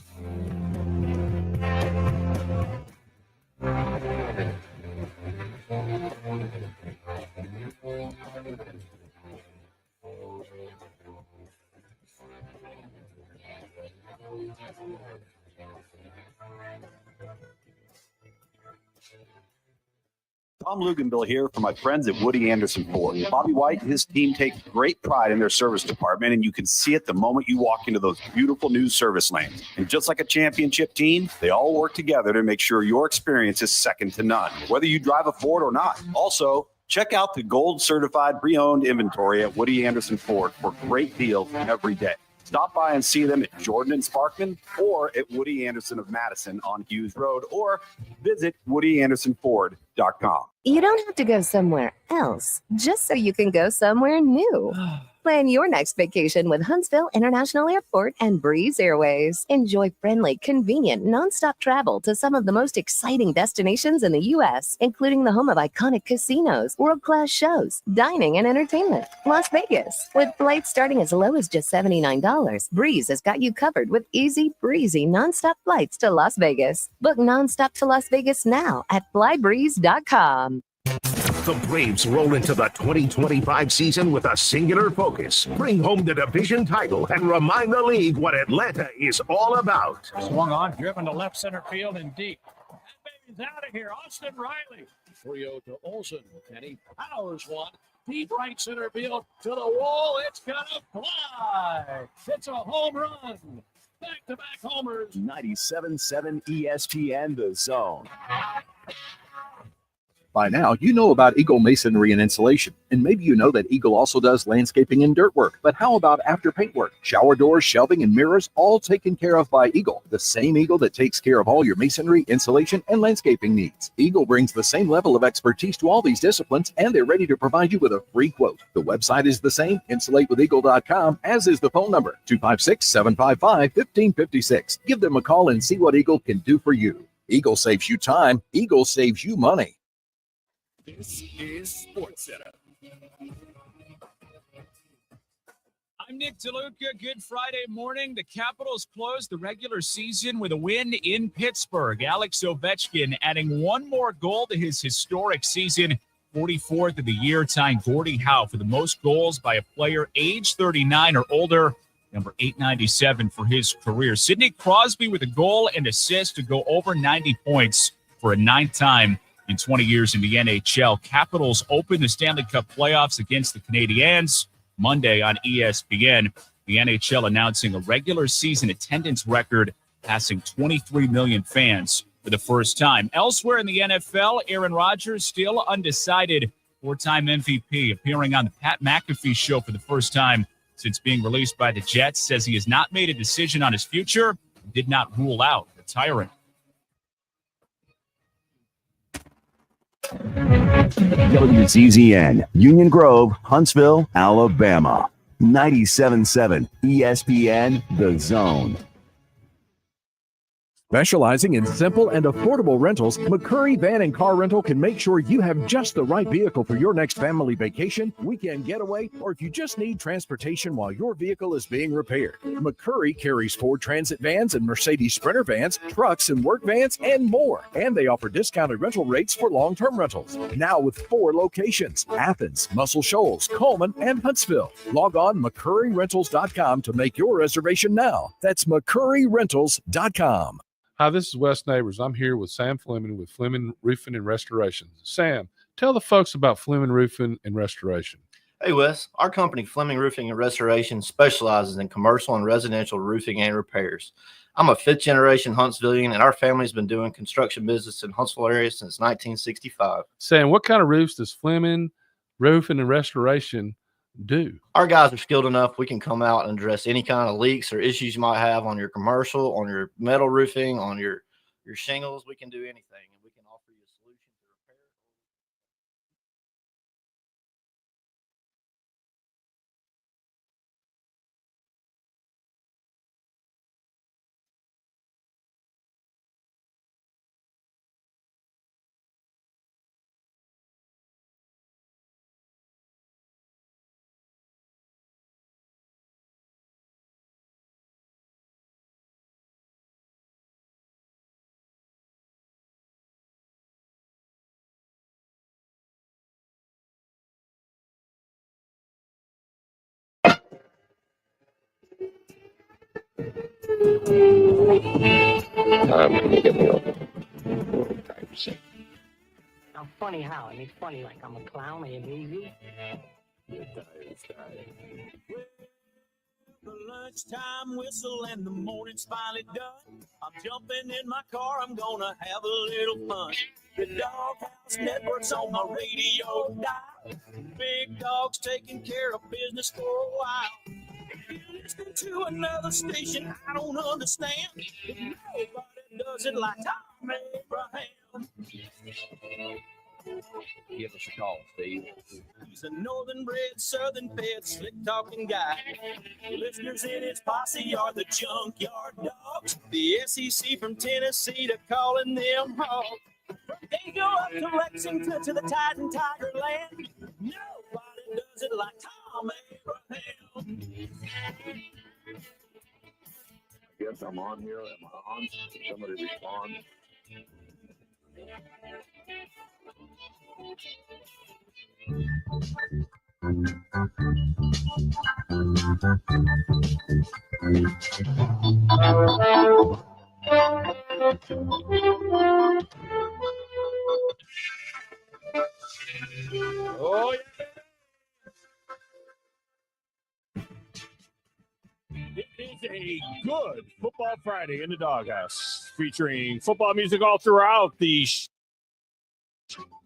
Tom Luganville here from my friends at Woody Anderson Ford. Bobby White and his team take great pride in their service department, and you can see it the moment you walk into those beautiful new service lanes. And just like a championship team, they all work together to make sure your experience is second to none, whether you drive a Ford or not. Also, check out the gold certified pre-owned inventory at Woody Anderson Ford for great deals every day. Stop by and see them at Jordan and Sparkman or at Woody Anderson of Madison on Hughes Road, or visit WoodyAndersonFord.com. You don't have to go somewhere else just so you can go somewhere new. Plan your next vacation with Huntsville International Airport and Breeze Airways. Enjoy friendly, convenient, nonstop travel to some of the most exciting destinations in the U.S., including the home of iconic casinos, world-class shows, dining, and entertainment. Las Vegas. With flights starting as low as just $79, Breeze has got you covered with easy, breezy, nonstop flights to Las Vegas. Book nonstop to Las Vegas now at flybreeze.com. The Braves roll into the 2025 season with a singular focus. Bring home the division title and remind the league what Atlanta is all about. Swung on, driven to left center field and deep. That baby's out of here. Austin Riley. 3-0 to Olsen, and he powers one. Deep right center field to the wall. It's going to fly. It's a home run. Back-to-back homers. 97.7 ESPN, The Zone. By now, you know about Eagle Masonry and Insulation, and maybe you know that Eagle also does landscaping and dirt work. But how about after paint work? Shower doors, shelving, and mirrors, all taken care of by Eagle, the same Eagle that takes care of all your masonry, insulation, and landscaping needs. Eagle brings the same level of expertise to all these disciplines, and they're ready to provide you with a free quote. The website is the same, insulatewitheagle.com, as is the phone number, 256-755-1556. Give them a call and see what Eagle can do for you. Eagle saves you time. Eagle saves you money. This is Sports Center. I'm Nick DeLuca. Good Friday morning. The Capitals closed the regular season with a win in Pittsburgh. Alex Ovechkin adding one more goal to his historic season, 44th of the year, tying Gordie Howe for the most goals by a player age 39 or older, number 897 for his career. Sidney Crosby with a goal and assist to go over 90 points for a ninth time in 20 years in the NHL. Capitals open the Stanley Cup playoffs against the Canadiens Monday on ESPN. The NHL announcing a regular season attendance record, passing 23 million fans for the first time. Elsewhere in the NFL, Aaron Rodgers still undecided. Four-time MVP appearing on the Pat McAfee show for the first time since being released by the Jets, says he has not made a decision on his future and did not rule out retiring. WCZN, Union Grove, Huntsville, Alabama. 97.7 ESPN, The Zone. Specializing in simple and affordable rentals, McCurry Van and Car Rental can make sure you have just the right vehicle for your next family vacation, weekend getaway, or if you just need transportation while your vehicle is being repaired. McCurry carries Ford Transit vans and Mercedes Sprinter vans, trucks and work vans, and more. And they offer discounted rental rates for long-term rentals. Now with 4 locations: Athens, Muscle Shoals, Coleman, and Huntsville. Log on McCurryRentals.com to make your reservation now. That's McCurryRentals.com. Hi, this is Wes Neighbors. I'm here with Sam Fleming with Fleming Roofing and Restoration. Sam, tell the folks about Fleming Roofing and Restoration. Hey, Wes. Our company, Fleming Roofing and Restoration, specializes in commercial and residential roofing and repairs. I'm a 5th-generation Huntsvillian, and our family's been doing construction business in Huntsville area since 1965. Sam, what kind of roofs does Fleming Roofing and Restoration do? Our guys are skilled enough. We can come out and address any kind of leaks or issues you might have on your commercial, on your metal roofing, on your shingles. We can do anything, and we can offer you a solution to repair. Now, funny how? I mean, funny like I'm a clown and easy. The lunchtime whistle and the morning's finally done. I'm jumping in my car, I'm gonna have a little fun. The Doghouse Network's on my radio dial. Big Dog's taking care of business for a while. If you're listening to another station I don't understand, if nobody does it like Thom Abraham. Give us a call, Steve. He's a northern bred, southern fed, slick talking guy. Listeners in his posse are the junkyard dogs. The SEC from Tennessee to calling them hogs. They go up to Lexington to the Titan Tiger Land. Nobody does it like Thom Abraham. I guess I'm on here. Am I on? Somebody respond. Oh, yeah. It is a good Football Friday in the Doghouse, featuring football music all throughout the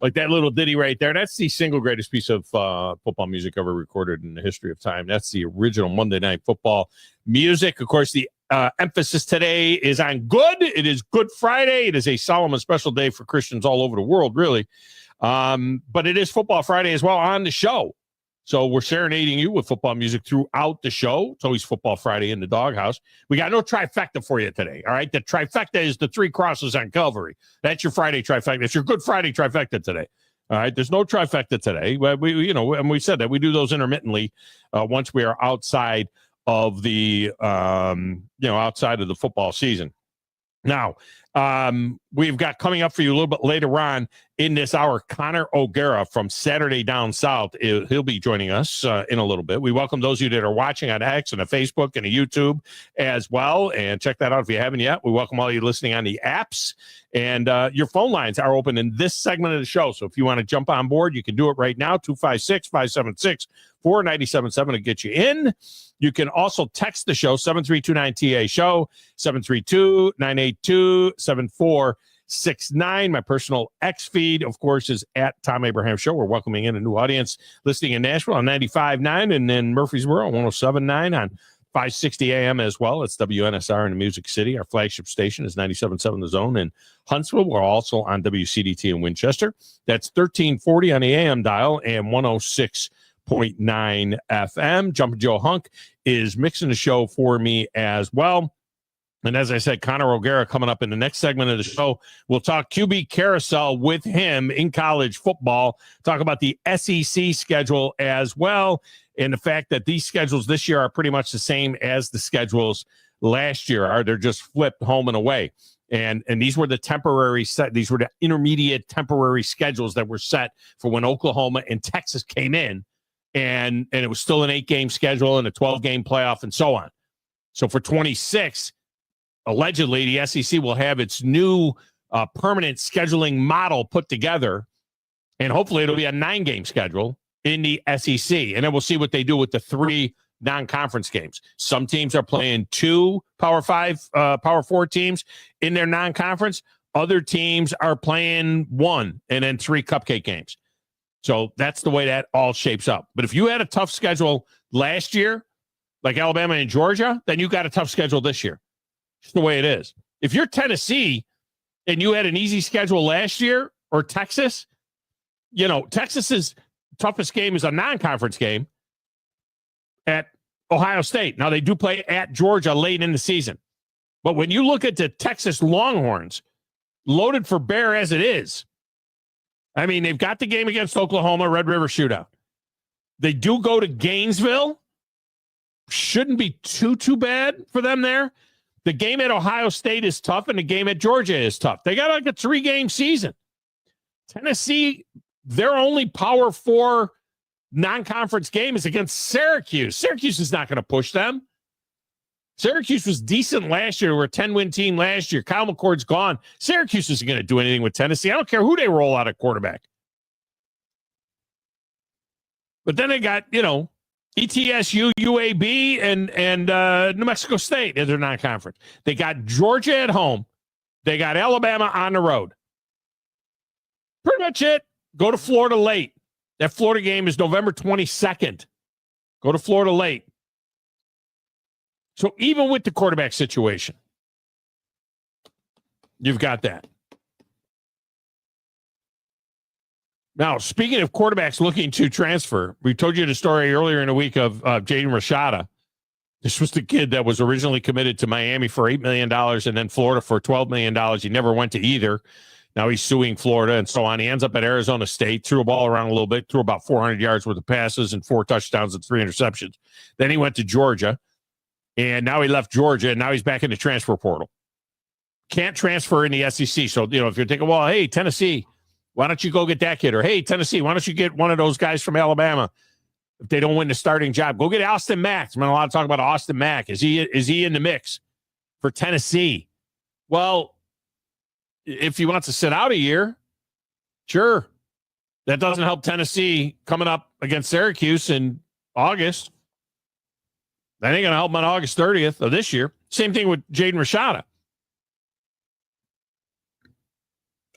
like that little ditty right there. That's the single greatest piece of football music ever recorded in the history of time. That's the original Monday Night Football music. Of course, the emphasis today is on good. It is Good Friday. It is a solemn and special day for Christians all over the world, really. But it is Football Friday as well on the show. So we're serenading you with football music throughout the show. It's always Football Friday in the Doghouse. We got no trifecta for you today, all right? The trifecta is the 3 crosses on Calvary. That's your Friday trifecta. It's your Good Friday trifecta today, all right? There's no trifecta today. And we said that we do those intermittently once we are outside of the, outside of the football season. Now, we've got coming up for you a little bit later on in this hour, Connor O'Gara from Saturday Down South. He'll be joining us in a little bit. We welcome those of you that are watching on X and a Facebook and a YouTube as well. And check that out if you haven't yet. We welcome all you listening on the apps. And your phone lines are open in this segment of the show. So if you want to jump on board, you can do it right now, 256-576-4977 to get you in. You can also text the show, 732-9TA-SHOW, 732-982-7469. My personal X feed, of course, is at Thom Abraham Show. We're welcoming in a new audience listening in Nashville on 95.9 and then Murfreesboro on 107.9 on 560 AM as well. It's WNSR in Music City. Our flagship station is 97.7 The Zone in Huntsville. We're also on WCDT in Winchester. That's 1340 on the AM dial and 106.9 FM. Jumpin' Joe Hunk is mixing the show for me as well. And as I said, Connor O'Gara coming up in the next segment of the show. We'll talk QB carousel with him in college football, talk about the SEC schedule as well, and the fact that these schedules this year are pretty much the same as the schedules last year. They're just flipped home and away. And these were the these were the intermediate temporary schedules that were set for when Oklahoma and Texas came in. And it was still an 8-game schedule and a 12-game playoff and so on. So for 26, allegedly, the SEC will have its new permanent scheduling model put together, and hopefully it'll be a 9-game schedule in the SEC. And then we'll see what they do with the 3 non-conference games. Some teams are playing 2 Power 5, Power 4 teams in their non-conference. Other teams are playing 1 and then 3 cupcake games. So that's the way that all shapes up. But if you had a tough schedule last year, like Alabama and Georgia, then you got a tough schedule this year. It's the way it is. If you're Tennessee and you had an easy schedule last year, or Texas, Texas's toughest game is a non-conference game at Ohio State. Now, they do play at Georgia late in the season. But when you look at the Texas Longhorns, loaded for bear as it is, I mean, they've got the game against Oklahoma, Red River Shootout. They do go to Gainesville. Shouldn't be too bad for them there. The game at Ohio State is tough, and the game at Georgia is tough. They got like a 3-game season. Tennessee, their only Power 4 non-conference game is against Syracuse. Syracuse is not going to push them. Syracuse was decent last year. We're a 10-win team last year. Kyle McCord's gone. Syracuse isn't going to do anything with Tennessee. I don't care who they roll out at quarterback. But then they got, ETSU, UAB, and New Mexico State in their non-conference. They got Georgia at home. They got Alabama on the road. Pretty much it. Go to Florida late. That Florida game is November 22nd. Go to Florida late. So even with the quarterback situation, you've got that. Now, speaking of quarterbacks looking to transfer, we told you the story earlier in the week of Jaden Rashada. This was the kid that was originally committed to Miami for $8 million and then Florida for $12 million. He never went to either. Now he's suing Florida and so on. He ends up at Arizona State, threw a ball around a little bit, threw about 400 yards worth of passes and 4 touchdowns and 3 interceptions. Then he went to Georgia, and now he left Georgia, and now he's back in the transfer portal. Can't transfer in the SEC. So, if you're thinking, well, hey, Tennessee, why don't you go get that kid? Or, hey, Tennessee, why don't you get one of those guys from Alabama if they don't win the starting job? Go get Austin Mack. There's been a lot of talk about Austin Mack. Is he in the mix for Tennessee? Well, if he wants to sit out a year, sure. That doesn't help Tennessee coming up against Syracuse in August. That ain't going to help them on August 30th of this year. Same thing with Jaden Rashada.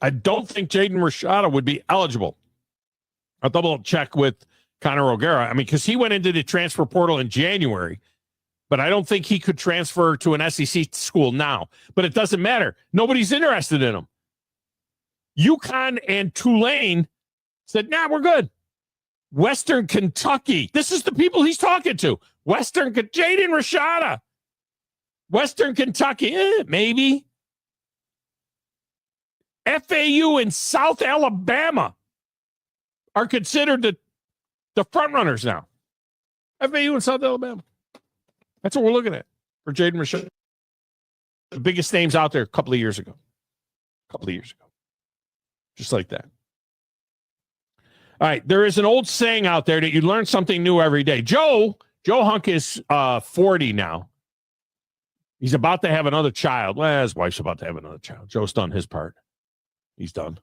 I don't think Jaden Rashada would be eligible. I'll double check with Connor O'Gara. I mean, because he went into the transfer portal in January, but I don't think he could transfer to an SEC school now. But it doesn't matter. Nobody's interested in him. UConn and Tulane said, nah, we're good. Western Kentucky. This is the people he's talking to. Jaden Rashada. Western Kentucky, maybe. FAU and South Alabama are considered the front runners now. FAU and South Alabama. That's what we're looking at for Jaden Rashada. The biggest names out there a couple of years ago. Just like that. All right. There is an old saying out there that you learn something new every day. Joe Hunk is 40 now. He's about to have another child. Well, his wife's about to have another child. Joe's done his part. He's done.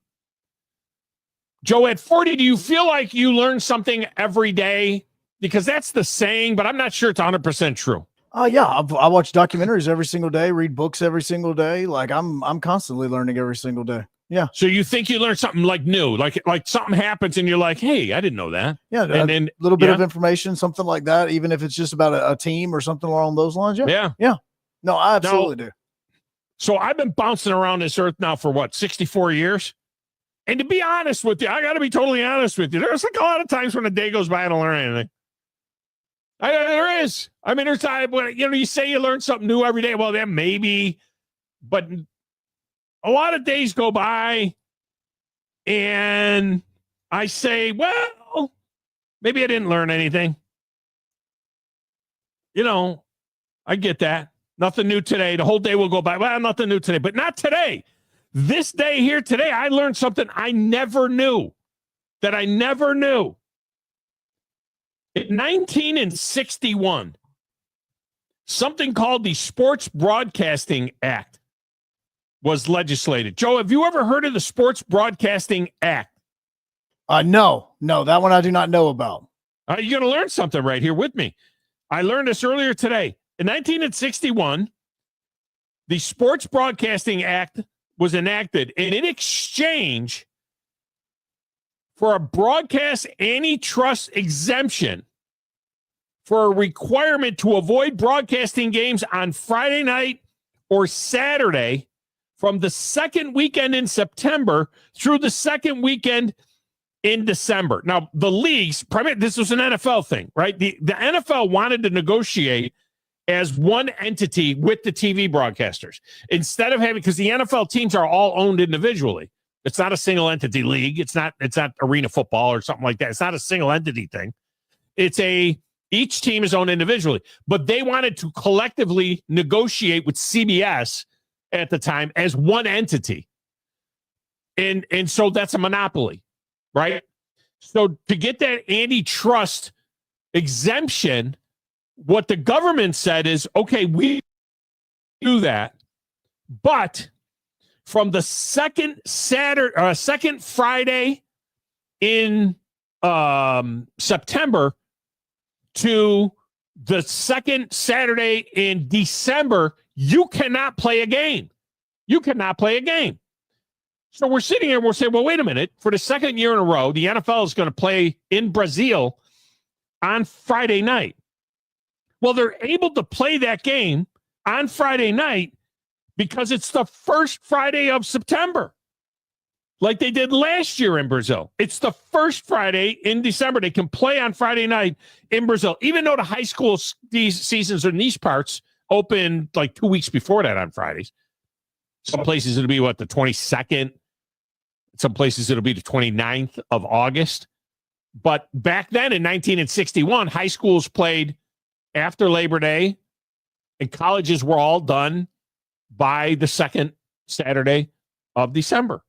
Joe, at 40, do you feel like you learn something every day? Because that's the saying, but I'm not sure it's 100% true. Yeah, I watch documentaries every single day, read books every single day. Like I'm constantly learning every single day. Yeah. So you think you learned something like new, like something happens and you're like, hey, I didn't know that. Yeah. And then a little bit of information, something like that, even if it's just about a team or something along those lines. Yeah. Yeah. No, I absolutely do. So I've been bouncing around this earth now for 64 years. And to be honest with you, I got to be totally honest with you. There's like a lot of times when a day goes by, I don't learn anything. There is. I mean, there's time when, you say you learn something new every day. Well, then maybe, but a lot of days go by and I say, well, maybe I didn't learn anything. I get that. Nothing new today. The whole day will go by. Well, nothing new today, but not today. This day here today, I learned something I never knew. In 1961, something called the Sports Broadcasting Act was legislated. Joe, have you ever heard of the Sports Broadcasting Act? No, that one I do not know about. You're going to learn something right here with me. I learned this earlier today. In 1961, the Sports Broadcasting Act was enacted, and in exchange for a broadcast antitrust exemption for a requirement to avoid broadcasting games on Friday night or Saturday from the second weekend in September through the second weekend in December. Now, the leagues, this was an NFL thing, right? The NFL wanted to negotiate as one entity with the TV broadcasters instead of having, because the NFL teams are all owned individually. It's not a single entity league. It's not arena football or something like that. It's not a single entity thing. Each team is owned individually, but they wanted to collectively negotiate with CBS at the time as one entity. And so that's a monopoly, right? So to get that antitrust exemption, what the government said is, okay, we do that, but from the second Friday in September to the second Saturday in December, you cannot play a game. So we're sitting here and we're saying, well, wait a minute. For the second year in a row, the NFL is going to play in Brazil on Friday night. Well, they're able to play that game on Friday night because it's the first Friday of September, like they did last year in Brazil. It's the first Friday in December. They can play on Friday night in Brazil, even though the high school these seasons in these parts open like 2 weeks before that on Fridays. Some places it'll be, the 22nd? Some places it'll be the 29th of August. But back then in 1961, high schools played after Labor Day, and colleges were all done by the second Saturday of December.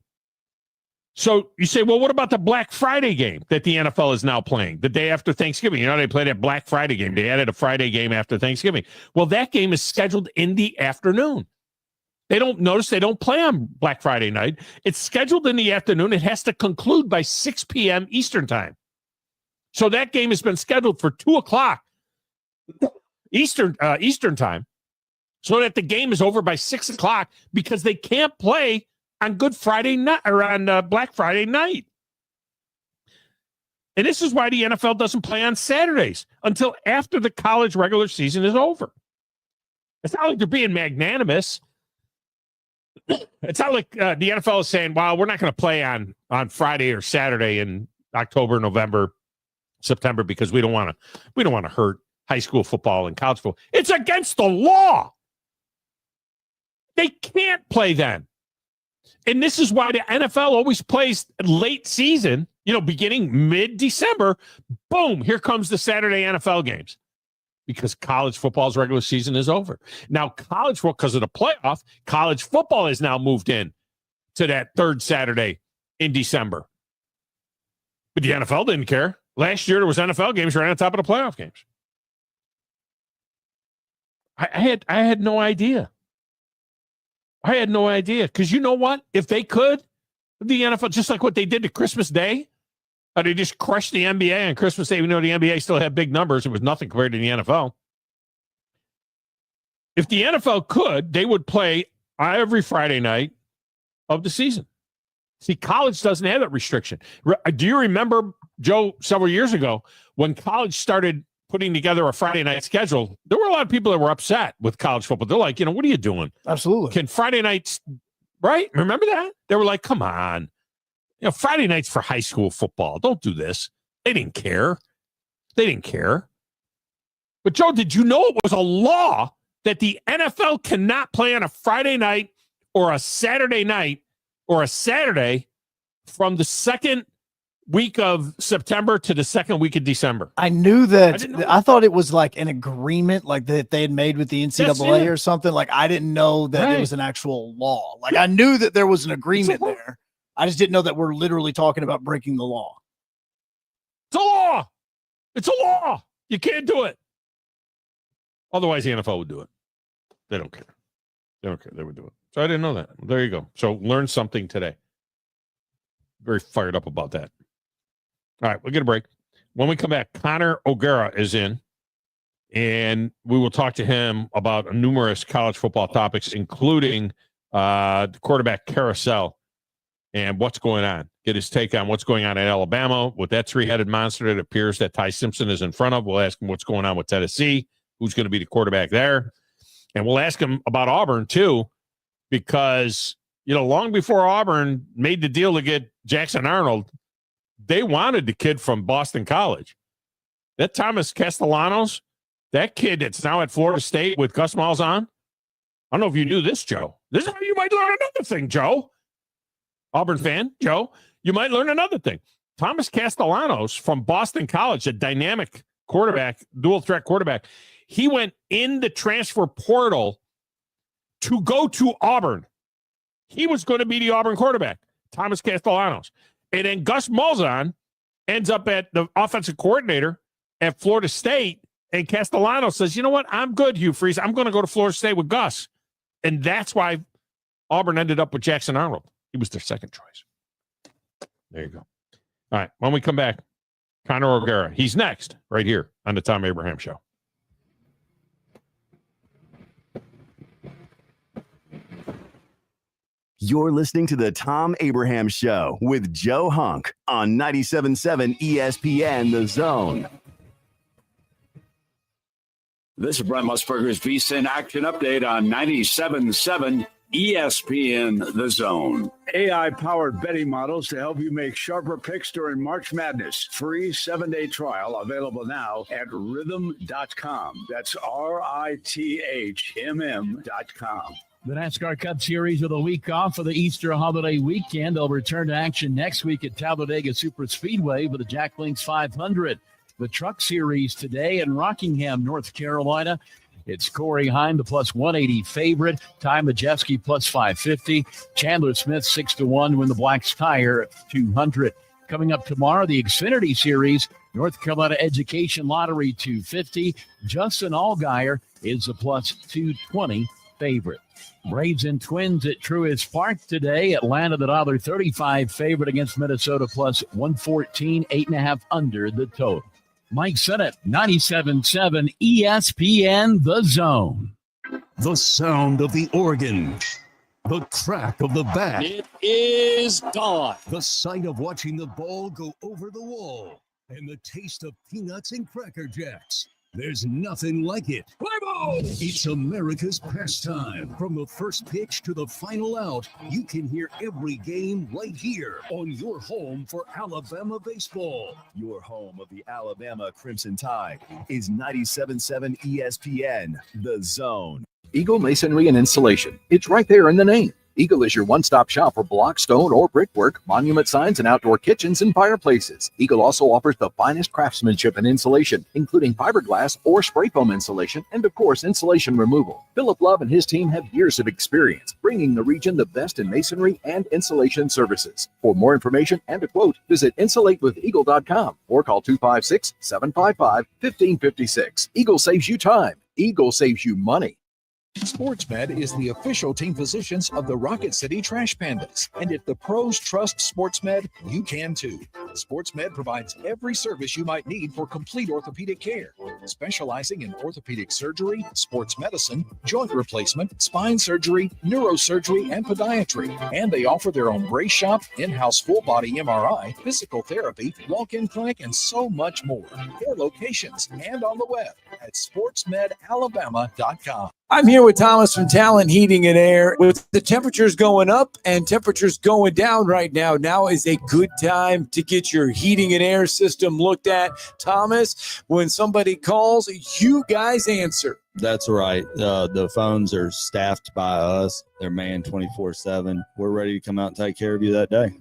So you say, well, what about the Black Friday game that the NFL is now playing the day after Thanksgiving? They played that Black Friday game. They added a Friday game after Thanksgiving. Well, that game is scheduled in the afternoon. They don't play on Black Friday night. It's scheduled in the afternoon. It has to conclude by 6 p.m. Eastern time. So that game has been scheduled for 2 o'clock Eastern time, so that the game is over by 6 o'clock because they can't play on Good Friday night or on Black Friday night. And this is why the NFL doesn't play on Saturdays until after the college regular season is over. It's not like they're being magnanimous. It's not like the NFL is saying, well, we're not going to play on Friday or Saturday in October, November, September because we don't want to hurt high school football and college football. It's against the law. They can't play then. And this is why the NFL always plays late season, beginning mid-December. Boom, here comes the Saturday NFL games. Because college football's regular season is over. Now, college football, because of the playoff, college football has now moved in to that third Saturday in December. But the NFL didn't care. Last year, there was NFL games right on top of the playoff games. I had no idea. Because you know what? If they could, the NFL, just like what they did to Christmas Day, they just crushed the NBA on Christmas Day, even though the NBA still had big numbers. It was nothing compared to the NFL. If the NFL could, they would play every Friday night of the season. See, college doesn't have that restriction. Do you remember, Joe, several years ago when college started putting together a Friday night schedule? There were a lot of people that were upset with college football. They're like, what are you doing? Absolutely. Can Friday nights, right? Remember that? They were like, come on. Friday nights for high school football. Don't do this. They didn't care. But, Joe, did you know it was a law that the NFL cannot play on a Friday night or a Saturday night or a Saturday from the second week of September to the second week of December? I knew that. I thought it was like an agreement like that they had made with the NCAA or something. Like, I didn't know that it was an actual law. Like, I knew that there was an agreement there. I just didn't know that we're literally talking about breaking the law. It's a law. You can't do it. Otherwise, the NFL would do it. They don't care. They would do it. So I didn't know that. There you go. So learn something today. Very fired up about that. All right, we'll get a break. When we come back, Connor O'Gara is in, and we will talk to him about numerous college football topics, including the quarterback carousel and what's going on. Get his take on what's going on at Alabama with that three-headed monster that appears that Ty Simpson is in front of. We'll ask him what's going on with Tennessee, who's going to be the quarterback there. And we'll ask him about Auburn, too, because, long before Auburn made the deal to get Jackson Arnold, they wanted the kid from Boston College. That Thomas Castellanos, that kid that's now at Florida State with Gus Malzahn. I don't know if you knew this, Joe. This is how you might learn another thing, Joe. Auburn fan, Joe, you might learn another thing. Thomas Castellanos from Boston College, a dynamic quarterback, dual threat quarterback, he went in the transfer portal to go to Auburn. He was going to be the Auburn quarterback, Thomas Castellanos. And then Gus Malzahn ends up at the offensive coordinator at Florida State, and Castellanos says, you know what, I'm good, Hugh Freeze. I'm going to go to Florida State with Gus. And that's why Auburn ended up with Jackson Arnold. He was their second choice. There you go. All right, when we come back, Connor O'Gara. He's next right here on the Thom Abraham Show. You're listening to the Thom Abraham Show with Joe Hunk on 97.7 ESPN The Zone. This is Brent Musburger's VSiN Action Update on 97.7 ESPN The Zone. AI-powered betting models to help you make sharper picks during March Madness. Free 7-day trial available now at rhythm.com. That's RITHMM.com. The NASCAR Cup Series with a week off for the Easter holiday weekend. They'll return to action next week at Talladega Superspeedway with the Jack Links 500. The Truck Series today in Rockingham, North Carolina. It's Corey Heim, the plus 180 favorite. Ty Majeski, plus 550. Chandler Smith, 6-1 to win the Black's Tire at 200. Coming up tomorrow, the Xfinity Series, North Carolina Education Lottery, 250. Justin Allgaier is the plus 220 favorite. Braves and Twins at Truist Park today. Atlanta, the $1.35 favorite against Minnesota, plus 114, 8.5 under the total. Mike Sennett, 97.7 ESPN The Zone. The sound of the organ. The crack of the bat. It is gone. The sight of watching the ball go over the wall. And the taste of peanuts and Cracker Jacks. There's nothing like it. Play ball! It's America's pastime. From the first pitch to the final out, you can hear every game right here on your home for Alabama baseball. Your home of the Alabama Crimson Tide is 97.7 ESPN The Zone. Eagle Masonry and Insulation. It's right there in the name. Eagle is your one-stop shop for block, stone, or brickwork, monument signs, and outdoor kitchens and fireplaces. Eagle also offers the finest craftsmanship and insulation, including fiberglass or spray foam insulation, and of course, insulation removal. Philip Love and his team have years of experience, bringing the region the best in masonry and insulation services. For more information and a quote, visit insulatewitheagle.com or call 256-755-1556. Eagle saves you time. Eagle saves you money. SportsMed is the official team physicians of the Rocket City Trash Pandas. And if the pros trust SportsMed, you can too. SportsMed provides every service you might need for complete orthopedic care, specializing in orthopedic surgery, sports medicine, joint replacement, spine surgery, neurosurgery, and podiatry. And they offer their own brace shop, in-house full-body MRI, physical therapy, walk-in clinic, and so much more. 4 locations and on the web at sportsmedalabama.com. I'm here with Thomas from Talent Heating and Air. With the temperatures going up and temperatures going down right now, now is a good time to get your heating and air system looked at. Thomas, when somebody calls, you guys answer. That's right. The phones are staffed by us. They're manned 24/7. We're ready to come out and take care of you that day.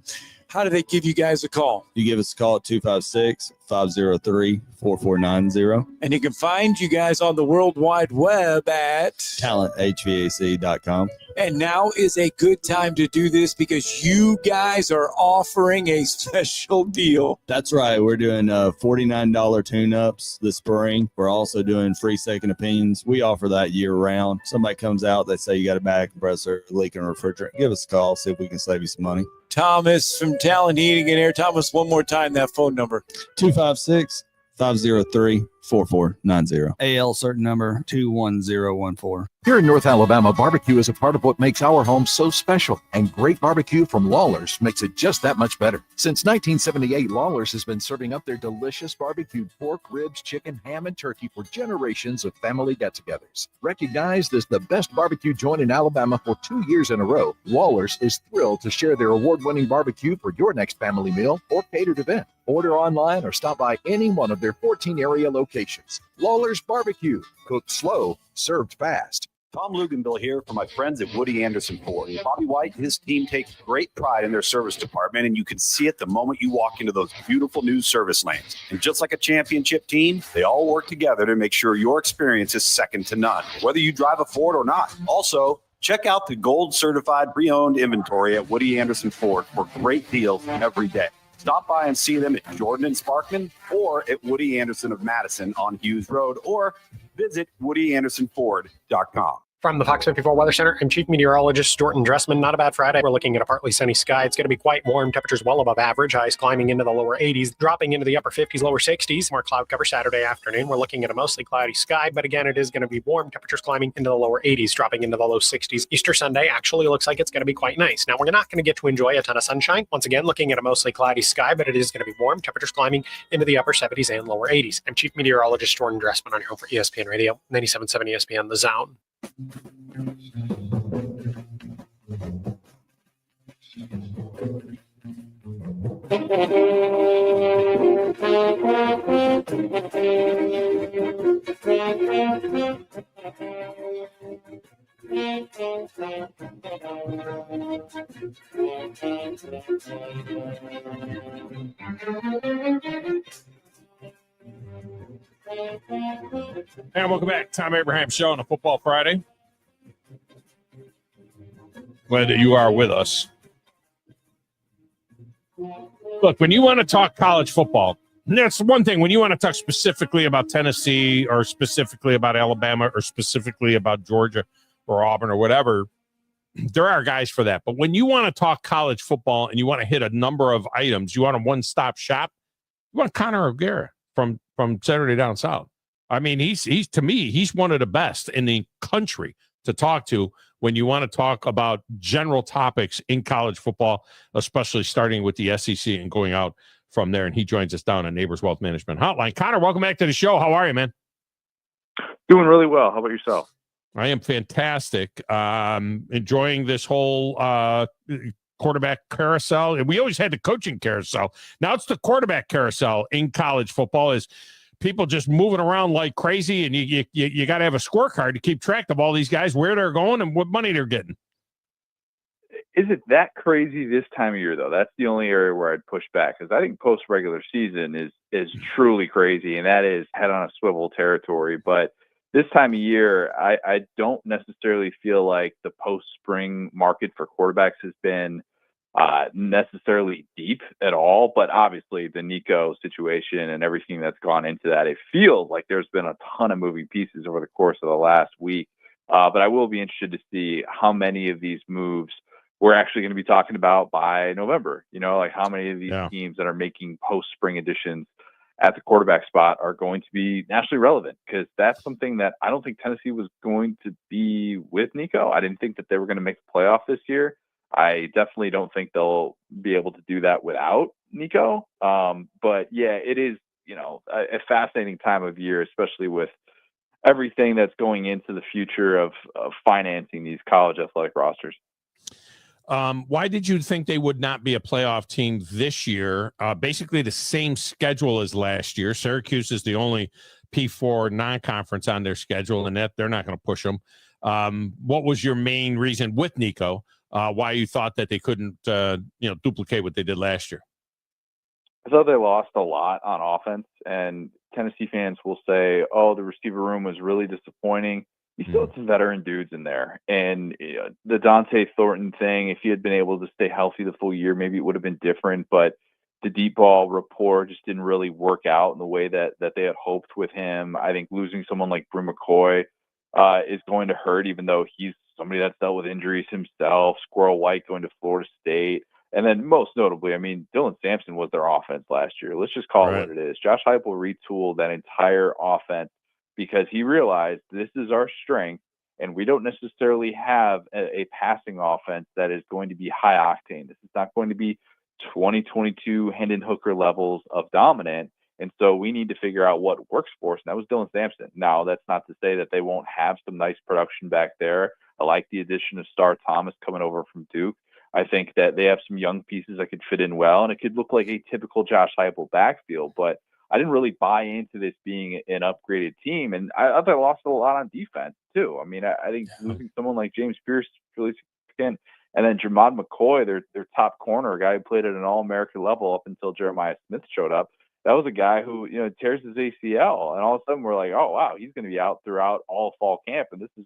How do they give you guys a call? You give us a call at 256-503-4490. And you can find you guys on the World Wide Web at talenthvac.com. And now is a good time to do this because you guys are offering a special deal. That's right. We're doing $49 tune-ups this spring. We're also doing free second opinions. We offer that year-round. Somebody comes out, they say you got a bad compressor, leaking refrigerant. Give us a call, see if we can save you some money. Thomas from Talent Heating and Air. Thomas, one more time, that phone number. 256-503-4490. AL certain number 21014. Here in North Alabama, barbecue is a part of what makes our home so special, and great barbecue from Lawler's makes it just that much better. Since 1978, Lawler's has been serving up their delicious barbecued pork, ribs, chicken, ham, and turkey for generations of family get-togethers. Recognized as the best barbecue joint in Alabama for 2 years in a row, Lawler's is thrilled to share their award-winning barbecue for your next family meal or catered event. Order online or stop by any one of their 14 area locations. Lawler's Barbecue, cooked slow, served fast. Thom Luganville here for my friends at Woody Anderson Ford. Bobby White and his team take great pride in their service department, and you can see it the moment you walk into those beautiful new service lanes. And just like a championship team, they all work together to make sure your experience is second to none, whether you drive a Ford or not. Also, check out the gold certified pre-owned inventory at Woody Anderson Ford for great deals every day. Stop by and see them at Jordan and Sparkman or at Woody Anderson of Madison on Hughes Road, or visit WoodyAndersonFord.com. From the Fox 54 Weather Center, I'm Chief Meteorologist Stuart Dressman. Not a bad Friday. We're looking at a partly sunny sky. It's going to be quite warm. Temperatures well above average. Highs climbing into the lower 80s, dropping into the upper 50s, lower 60s. More cloud cover Saturday afternoon. We're looking at a mostly cloudy sky, but again, it is going to be warm. Temperatures climbing into the lower 80s, dropping into the low 60s. Easter Sunday actually looks like it's going to be quite nice. Now, we're not going to get to enjoy a ton of sunshine. Once again, looking at a mostly cloudy sky, but it is going to be warm. Temperatures climbing into the upper 70s and lower 80s. I'm Chief Meteorologist Stuart Dressman on your home for ESPN Radio, 97.7 ESPN The Zone. And welcome back. Tom Abraham Show on a Football Friday. Glad that you are with us. Look, when you want to talk college football, that's one thing. When you want to talk specifically about Tennessee or specifically about Alabama or specifically about Georgia or Auburn or whatever, there are guys for that. But when you want to talk college football and you want to hit a number of items, you want a one-stop shop, you want Connor O'Gara from Saturday Down South. I mean, he's to me, he's one of the best in the country to talk to when you want to talk about general topics in college football, especially starting with the SEC and going out from there. And he joins us down on Neighbors Wealth Management Hotline. Connor, welcome back to the show. How are you, man? Doing really well. How about yourself? I am fantastic. Enjoying this whole quarterback carousel. And we always had the coaching carousel. Now it's the quarterback carousel in college football. Is people just moving around like crazy, and you got to have a scorecard to keep track of all these guys, where they're going and what money they're getting. Is it that crazy this time of year, though? That's the only area where I'd push back, because I think post-regular season is truly crazy, and that is head on a swivel territory. But this time of year, I don't necessarily feel like the post-spring market for quarterbacks has been necessarily deep at all, but obviously the Nico situation and everything that's gone into that, it feels like there's been a ton of moving pieces over the course of the last week. But I will be interested to see how many of these moves we're actually going to be talking about by November. Like how many of these teams that are making post-spring additions at the quarterback spot are going to be nationally relevant, because that's something that I don't think Tennessee was going to be with Nico. I didn't think that they were going to make the playoff this year. I definitely don't think they'll be able to do that without Nico. But yeah, it is, a fascinating time of year, especially with everything that's going into the future of financing these college athletic rosters. Why did you think they would not be a playoff team this year? Basically the same schedule as last year. Syracuse is the only P4 non-conference on their schedule, and that they're not going to push them. What was your main reason with Nico why you thought that they couldn't duplicate what they did last year? I thought they lost a lot on offense, and Tennessee fans will say, oh, the receiver room was really disappointing. You still had some veteran dudes in there. And the Dante Thornton thing, if he had been able to stay healthy the full year, maybe it would have been different. But the deep ball rapport just didn't really work out in the way that they had hoped with him. I think losing someone like Brew McCoy is going to hurt, even though he's somebody that's dealt with injuries himself. Squirrel White going to Florida State. And then most notably, Dylan Sampson was their offense last year. Let's just call it what it is. Josh Heupel retooled that entire offense because he realized this is our strength, and we don't necessarily have a passing offense that is going to be high octane. This is not going to be 2022 Hendon Hooker levels of dominant. And so we need to figure out what works for us. And that was Dylan Sampson. Now, that's not to say that they won't have some nice production back there. I like the addition of Star Thomas coming over from Duke. I think that they have some young pieces that could fit in well, and it could look like a typical Josh Heupel backfield. But I didn't really buy into this being an upgraded team, and I thought they lost a lot on defense too. I think losing someone like James Pierce really significant, and then Jermod McCoy, their top corner, a guy who played at an All-American level up until Jeremiah Smith showed up. That was a guy who tears his ACL, and all of a sudden we're like, oh wow, he's going to be out throughout all fall camp, and this is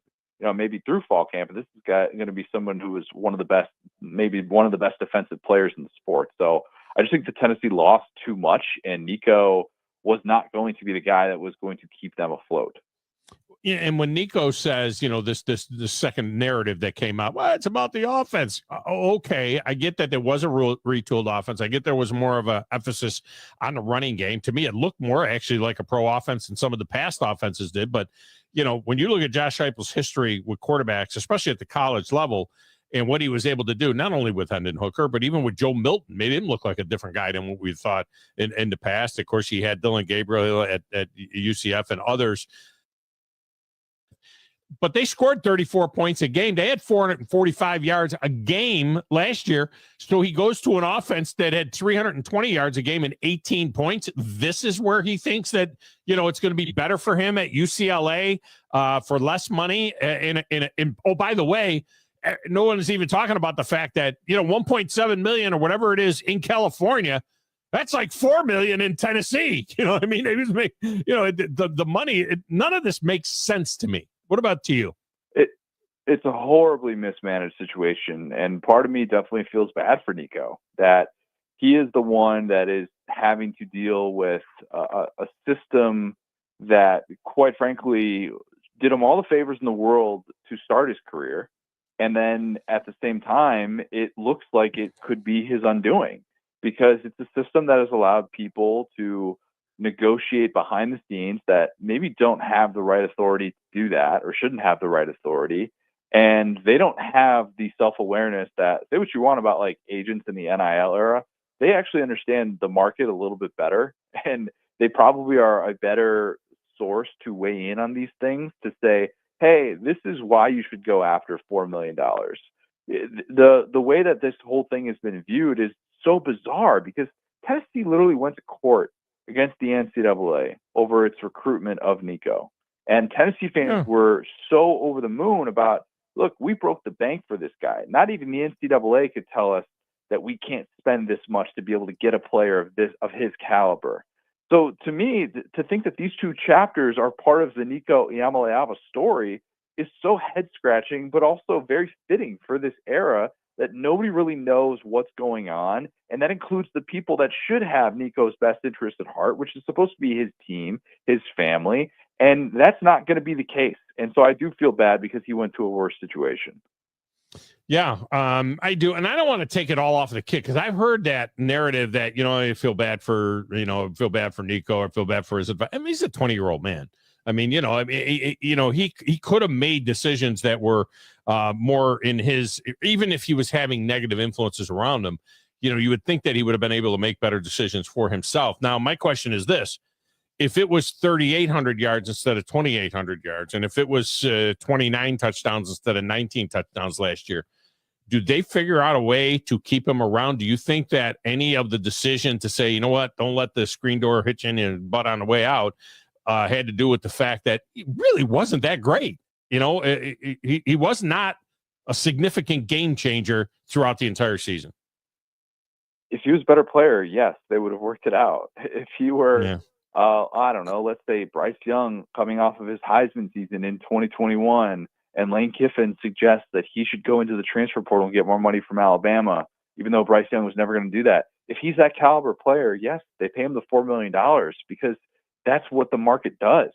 maybe through fall camp, and this is going to be someone who is one of the best, maybe one of the best defensive players in the sport. So I just think that Tennessee lost too much, and Nico was not going to be the guy that was going to keep them afloat. Yeah, and when Nico says, this second narrative that came out, well, it's about the offense. Okay, I get that there was a retooled offense. I get there was more of an emphasis on the running game. To me, it looked more actually like a pro offense than some of the past offenses did. But, when you look at Josh Heupel's history with quarterbacks, especially at the college level, and what he was able to do, not only with Hendon Hooker, but even with Joe Milton, made him look like a different guy than what we thought in the past. Of course, he had Dylan Gabriel at UCF and others. But they scored 34 points a game. They had 445 yards a game last year. So he goes to an offense that had 320 yards a game and 18 points. This is where he thinks that, it's going to be better for him at UCLA for less money. Oh, by the way, no one is even talking about the fact that, 1.7 million or whatever it is in California, that's like $4 million in Tennessee. You know what I mean? They just make, the money, none of this makes sense to me. What about to you? It's a horribly mismanaged situation, and part of me definitely feels bad for Nico that he is the one that is having to deal with a system that, quite frankly, did him all the favors in the world to start his career, and then at the same time, it looks like it could be his undoing because it's a system that has allowed people to negotiate behind the scenes that maybe don't have the right authority to do that or shouldn't have the right authority. And they don't have the self-awareness that, say what you want about like agents in the NIL era, they actually understand the market a little bit better. And they probably are a better source to weigh in on these things to say, hey, this is why you should go after $4 million. The way that this whole thing has been viewed is so bizarre because Tennessee literally went to court against the NCAA over its recruitment of Nico. And Tennessee fans were so over the moon about, look, we broke the bank for this guy. Not even the NCAA could tell us that we can't spend this much to be able to get a player of his caliber. So to me, to think that these two chapters are part of the Nico Iamaleava story is so head-scratching, but also very fitting for this era that nobody really knows what's going on. And that includes the people that should have Nico's best interest at heart, which is supposed to be his team, his family. And that's not going to be the case. And so I do feel bad because he went to a worse situation. Yeah, I do, and I don't want to take it all off the kid because I've heard that narrative that I feel bad for Nico or feel bad for his advice. I mean, he's a 20-year-old man. I mean, he could have made decisions that were more in his. Even if he was having negative influences around him, you would think that he would have been able to make better decisions for himself. Now, my question is this. If it was 3,800 yards instead of 2,800 yards, and if it was 29 touchdowns instead of 19 touchdowns last year, do they figure out a way to keep him around? Do you think that any of the decision to say, you know what, don't let the screen door hit you in your butt on the way out had to do with the fact that he really wasn't that great? He was not a significant game changer throughout the entire season. If he was a better player, yes, they would have worked it out. If he were, I don't know, let's say Bryce Young coming off of his Heisman season in 2021, and Lane Kiffin suggests that he should go into the transfer portal and get more money from Alabama, even though Bryce Young was never going to do that. If he's that caliber player, yes, they pay him the $4 million because that's what the market does.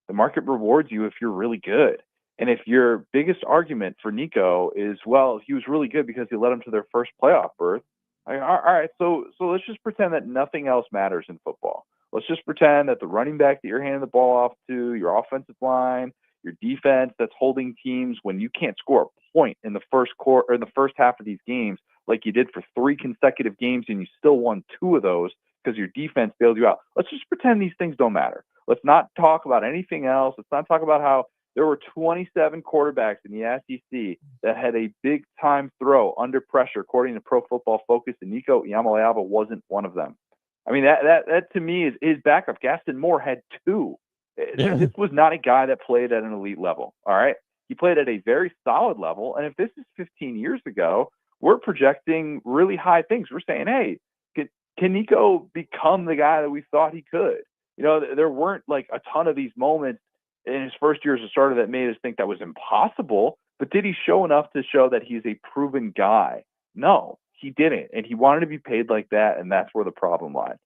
The market rewards you if you're really good. And if your biggest argument for Nico is, well, he was really good because he led them to their first playoff berth, all right, so let's just pretend that nothing else matters in football. Let's just pretend that the running back that you're handing the ball off to, your offensive line, your defense that's holding teams when you can't score a point in the first quarter or in the first half of these games, like you did for 3 consecutive games, and you still won 2 of those because your defense bailed you out. Let's just pretend these things don't matter. Let's not talk about anything else. Let's not talk about how there were 27 quarterbacks in the SEC that had a big-time throw under pressure, according to Pro Football Focus, and Nico Iamaleava wasn't one of them. I mean, that to me is his backup. Gaston Moore had 2. Yeah. This was not a guy that played at an elite level, all right? He played at a very solid level, and if this is 15 years ago, we're projecting really high things. We're saying, hey, can Nico become the guy that we thought he could? There weren't like a ton of these moments in his first year as a starter that made us think that was impossible, but did he show enough to show that he's a proven guy? No, he didn't, and he wanted to be paid like that, and that's where the problem lies.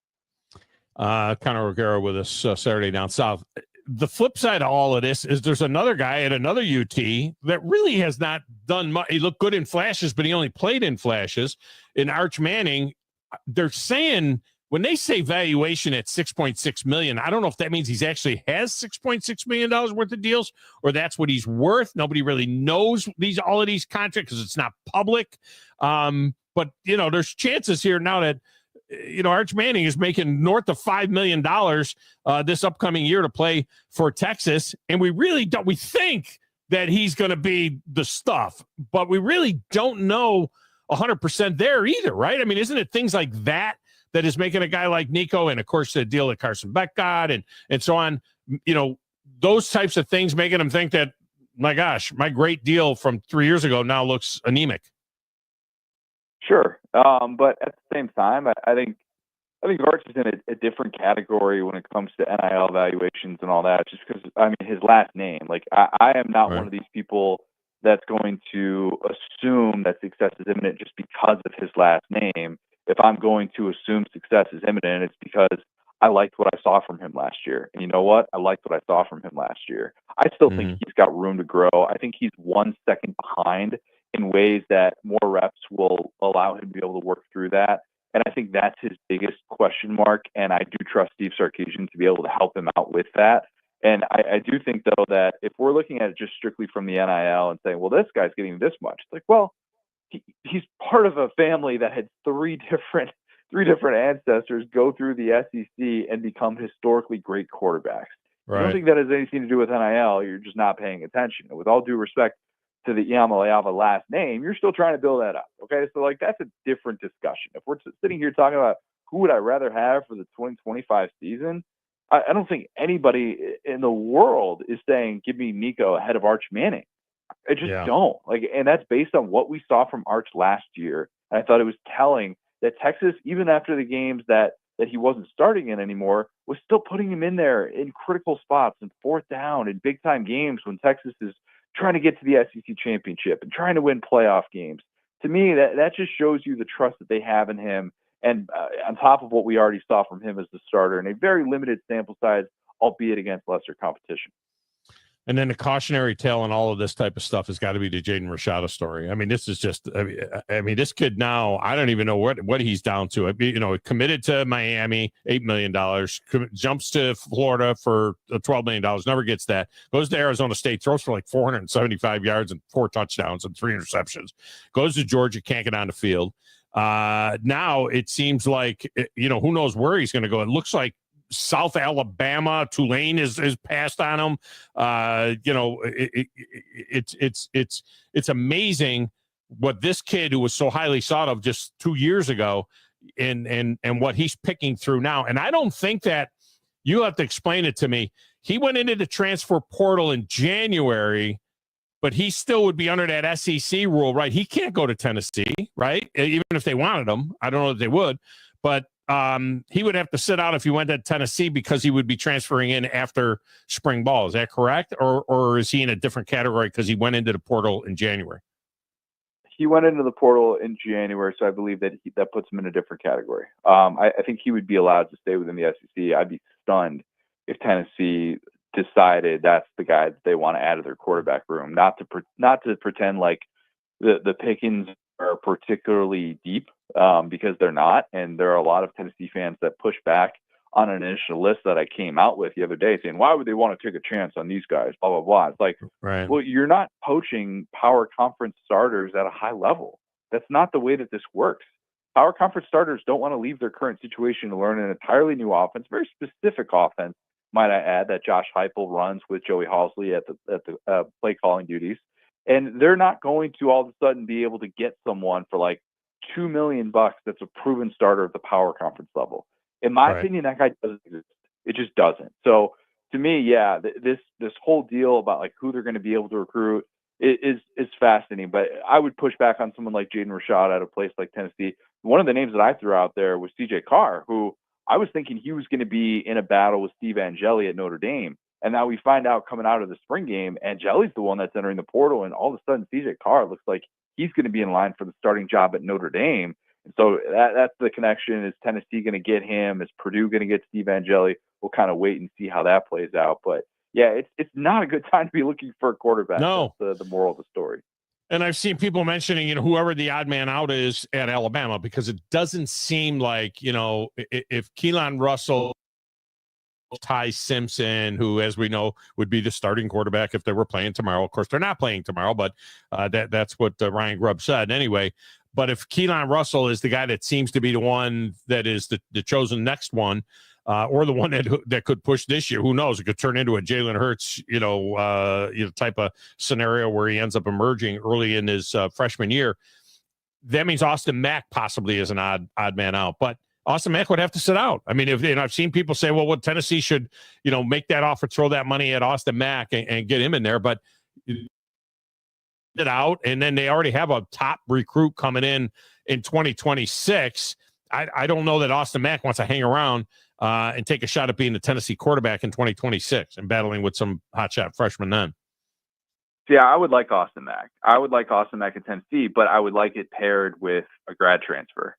Conor O'Gara with us Saturday down south. The flip side of all of this is there's another guy at another UT that really has not done much. He looked good in flashes, but he only played in flashes. In Arch Manning, they're saying when they say valuation at $6.6 million, I don't know if that means he's actually has $6.6 million worth of deals or that's what he's worth. Nobody really knows all of these contracts because it's not public. But there's chances here now that Arch Manning is making north of $5 million this upcoming year to play for Texas. And we really don't, we think that he's going to be the stuff, but we really don't know 100% there either, right? I mean, isn't it things like that is making a guy like Nico, and of course the deal that Carson Beck got and so on, those types of things making him think that, my gosh, my great deal from 3 years ago now looks anemic. Sure. But at the same time, I think Arch is in a different category when it comes to NIL evaluations and all that, just because, his last name, like I am not one of these people that's going to assume that success is imminent just because of his last name. If I'm going to assume success is imminent, it's because I liked what I saw from him last year. And you know what? I liked what I saw from him last year. I still think he's got room to grow. I think he's 1 second behind in ways that more reps will allow him to be able to work through that. And I think that's his biggest question mark. And I do trust Steve Sarkisian to be able to help him out with that. And I do think, though, that if we're looking at it just strictly from the NIL and saying, well, this guy's getting this much, it's like, well, he's part of a family that had three different ancestors go through the SEC and become historically great quarterbacks. Right. I don't think that has anything to do with NIL. You're just not paying attention. And with all due respect to the Iamaleava last name, you're still trying to build that up. Okay, so like that's a different discussion. If we're sitting here talking about who would I rather have for the 2025 season, I don't think anybody in the world is saying give me Nico ahead of Arch Manning. I just don't. And that's based on what we saw from Arch last year. And I thought it was telling that Texas, even after the games that he wasn't starting in anymore, was still putting him in there in critical spots and fourth down in big time games when Texas is trying to get to the SEC championship and trying to win playoff games. To me, that just shows you the trust that they have in him. And on top of what we already saw from him as the starter in a very limited sample size, albeit against lesser competition. And then the cautionary tale and all of this type of stuff has got to be the Jaden Rashada story. I mean, this is just, I mean, this kid now, I don't even know what he's down to. Committed to Miami, $8 million, jumps to Florida for $12 million, never gets that. Goes to Arizona State, throws for like 475 yards and 4 touchdowns and 3 interceptions. Goes to Georgia, can't get on the field. Now it seems like, who knows where he's going to go. It looks like South Alabama, Tulane is passed on him. It's amazing what this kid who was so highly sought of just 2 years ago and what he's picking through now. And I don't think that you have to explain it to me. He went into the transfer portal in January, but he still would be under that SEC rule, right? He can't go to Tennessee, right? Even if they wanted him, I don't know if they would, but he would have to sit out if he went to Tennessee because he would be transferring in after spring ball. Is that correct? Or is he in a different category because he went into the portal in January? He went into the portal in January, so I believe that that puts him in a different category. I think he would be allowed to stay within the SEC. I'd be stunned if Tennessee decided that's the guy that they want to add to their quarterback room. Not to pretend like the pickings are particularly deep, because they're not, and there are a lot of Tennessee fans that push back on an initial list that I came out with the other day saying, why would they want to take a chance on these guys, blah, blah, blah. It's like, right. Well, you're not poaching power conference starters at a high level. That's not the way that this works. Power conference starters don't want to leave their current situation to learn an entirely new offense, very specific offense, might I add, that Josh Heupel runs with Joey Halsley at the play calling duties. And they're not going to all of a sudden be able to get someone for like $2 million that's a proven starter at the power conference level. In my opinion, that guy doesn't exist. It just doesn't. So to me, yeah, this whole deal about like who they're going to be able to recruit is fascinating. But I would push back on someone like Jaden Rashad at a place like Tennessee. One of the names that I threw out there was CJ Carr, who I was thinking he was going to be in a battle with Steve Angeli at Notre Dame. And now we find out coming out of the spring game, Angeli's the one that's entering the portal, and all of a sudden CJ Carr looks like he's going to be in line for the starting job at Notre Dame. And so that's the connection. Is Tennessee going to get him? Is Purdue going to get Steve Angeli? We'll kind of wait and see how that plays out. But yeah, it's not a good time to be looking for a quarterback. No. That's the moral of the story. And I've seen people mentioning, whoever the odd man out is at Alabama, because it doesn't seem like, if Keelan Russell, Ty Simpson, who, as we know, would be the starting quarterback if they were playing tomorrow. Of course, they're not playing tomorrow, but that's what Ryan Grubb said anyway. But if Keelan Russell is the guy that seems to be the one that is the chosen next one, or the one that could push this year, who knows? It could turn into a Jalen Hurts, type of scenario where he ends up emerging early in his freshman year. That means Austin Mack possibly is an odd man out, but Austin Mack would have to sit out. I mean, I've seen people say, well, Tennessee should, make that offer, throw that money at Austin Mack and get him in there, but it out, and then they already have a top recruit coming in 2026. I don't know that Austin Mack wants to hang around and take a shot at being the Tennessee quarterback in 2026 and battling with some hotshot freshmen then. Yeah, I would like Austin Mack. I would like Austin Mack at Tennessee, but I would like it paired with a grad transfer.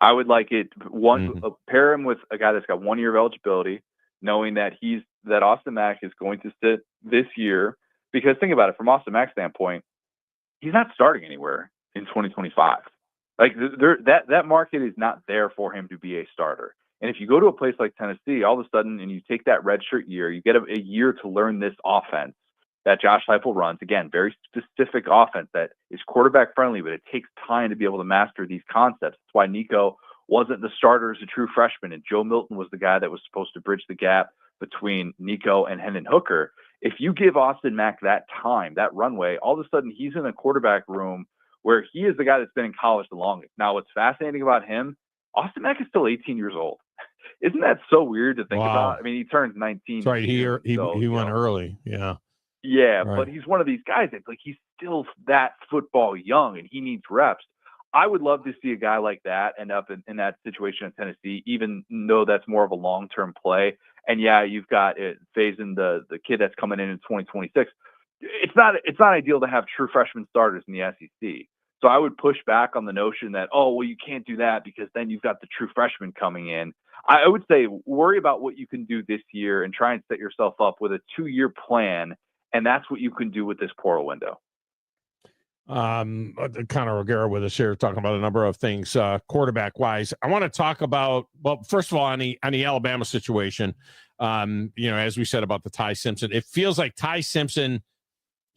I would like it pair him with a guy that's got 1 year of eligibility, knowing that Austin Mack is going to sit this year. Because think about it, from Austin Mack's standpoint, he's not starting anywhere in 2025. Like that market is not there for him to be a starter. And if you go to a place like Tennessee, all of a sudden, and you take that redshirt year, you get a year to learn this offense that Josh Heupel runs. Again, very specific offense that is quarterback friendly, but it takes time to be able to master these concepts. That's why Nico wasn't the starter as a true freshman, and Joe Milton was the guy that was supposed to bridge the gap between Nico and Hendon Hooker. If you give Austin Mack that time, that runway, all of a sudden he's in a quarterback room where he is the guy that's been in college the longest. Now, what's fascinating about him, Austin Mack is still 18 years old. Isn't that so weird to think about? I mean, he turned 19. That's right. He went early. Yeah. Yeah, right. But he's one of these guys that he's still that football young and he needs reps. I would love to see a guy like that end up in that situation in Tennessee, even though that's more of a long-term play. And yeah, you've got Faison, the kid that's coming in 2026. It's not ideal to have true freshman starters in the SEC. So I would push back on the notion that, you can't do that because then you've got the true freshmen coming in. I would say worry about what you can do this year and try and set yourself up with a 2-year plan And that's what you can do with this portal window. Conor O'Gara with us here talking about a number of things quarterback wise. I want to talk about, well, first of all, on the Alabama situation, as we said about the Ty Simpson, it feels like Ty Simpson,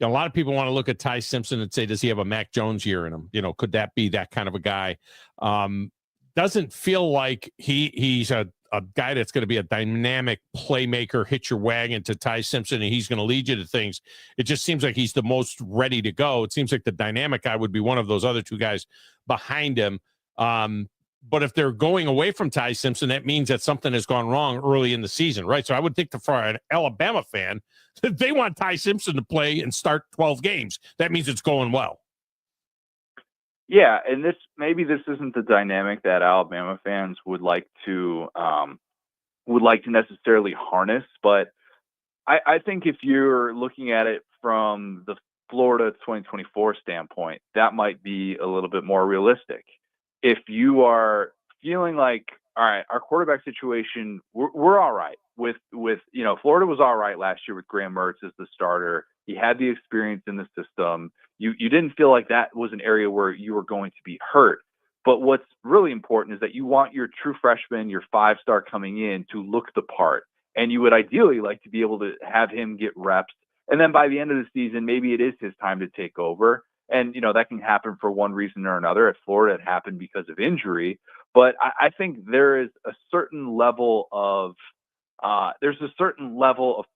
a lot of people want to look at Ty Simpson and say, does he have a Mac Jones year in him? Could that be that kind of a guy? Doesn't feel like he's a guy that's going to be a dynamic playmaker, hit your wagon to Ty Simpson, and he's going to lead you to things. It just seems like he's the most ready to go. It seems like the dynamic guy would be one of those other two guys behind him. But if they're going away from Ty Simpson, that means that something has gone wrong early in the season, right? So I would think for an Alabama fan, if they want Ty Simpson to play and start 12 games, that means it's going well. Yeah, and maybe this isn't the dynamic that Alabama fans would like to necessarily harness, but I think if you're looking at it from the Florida 2024 standpoint, that might be a little bit more realistic. If you are feeling like, all right, our quarterback situation, we're all right with Florida was all right last year with Graham Mertz as the starter. He had the experience in the system. You didn't feel like that was an area where you were going to be hurt. But what's really important is that you want your true freshman, your 5-star coming in to look the part. And you would ideally like to be able to have him get reps. And then by the end of the season, maybe it is his time to take over. And, that can happen for one reason or another. At Florida, it happened because of injury. But I think there is a certain level of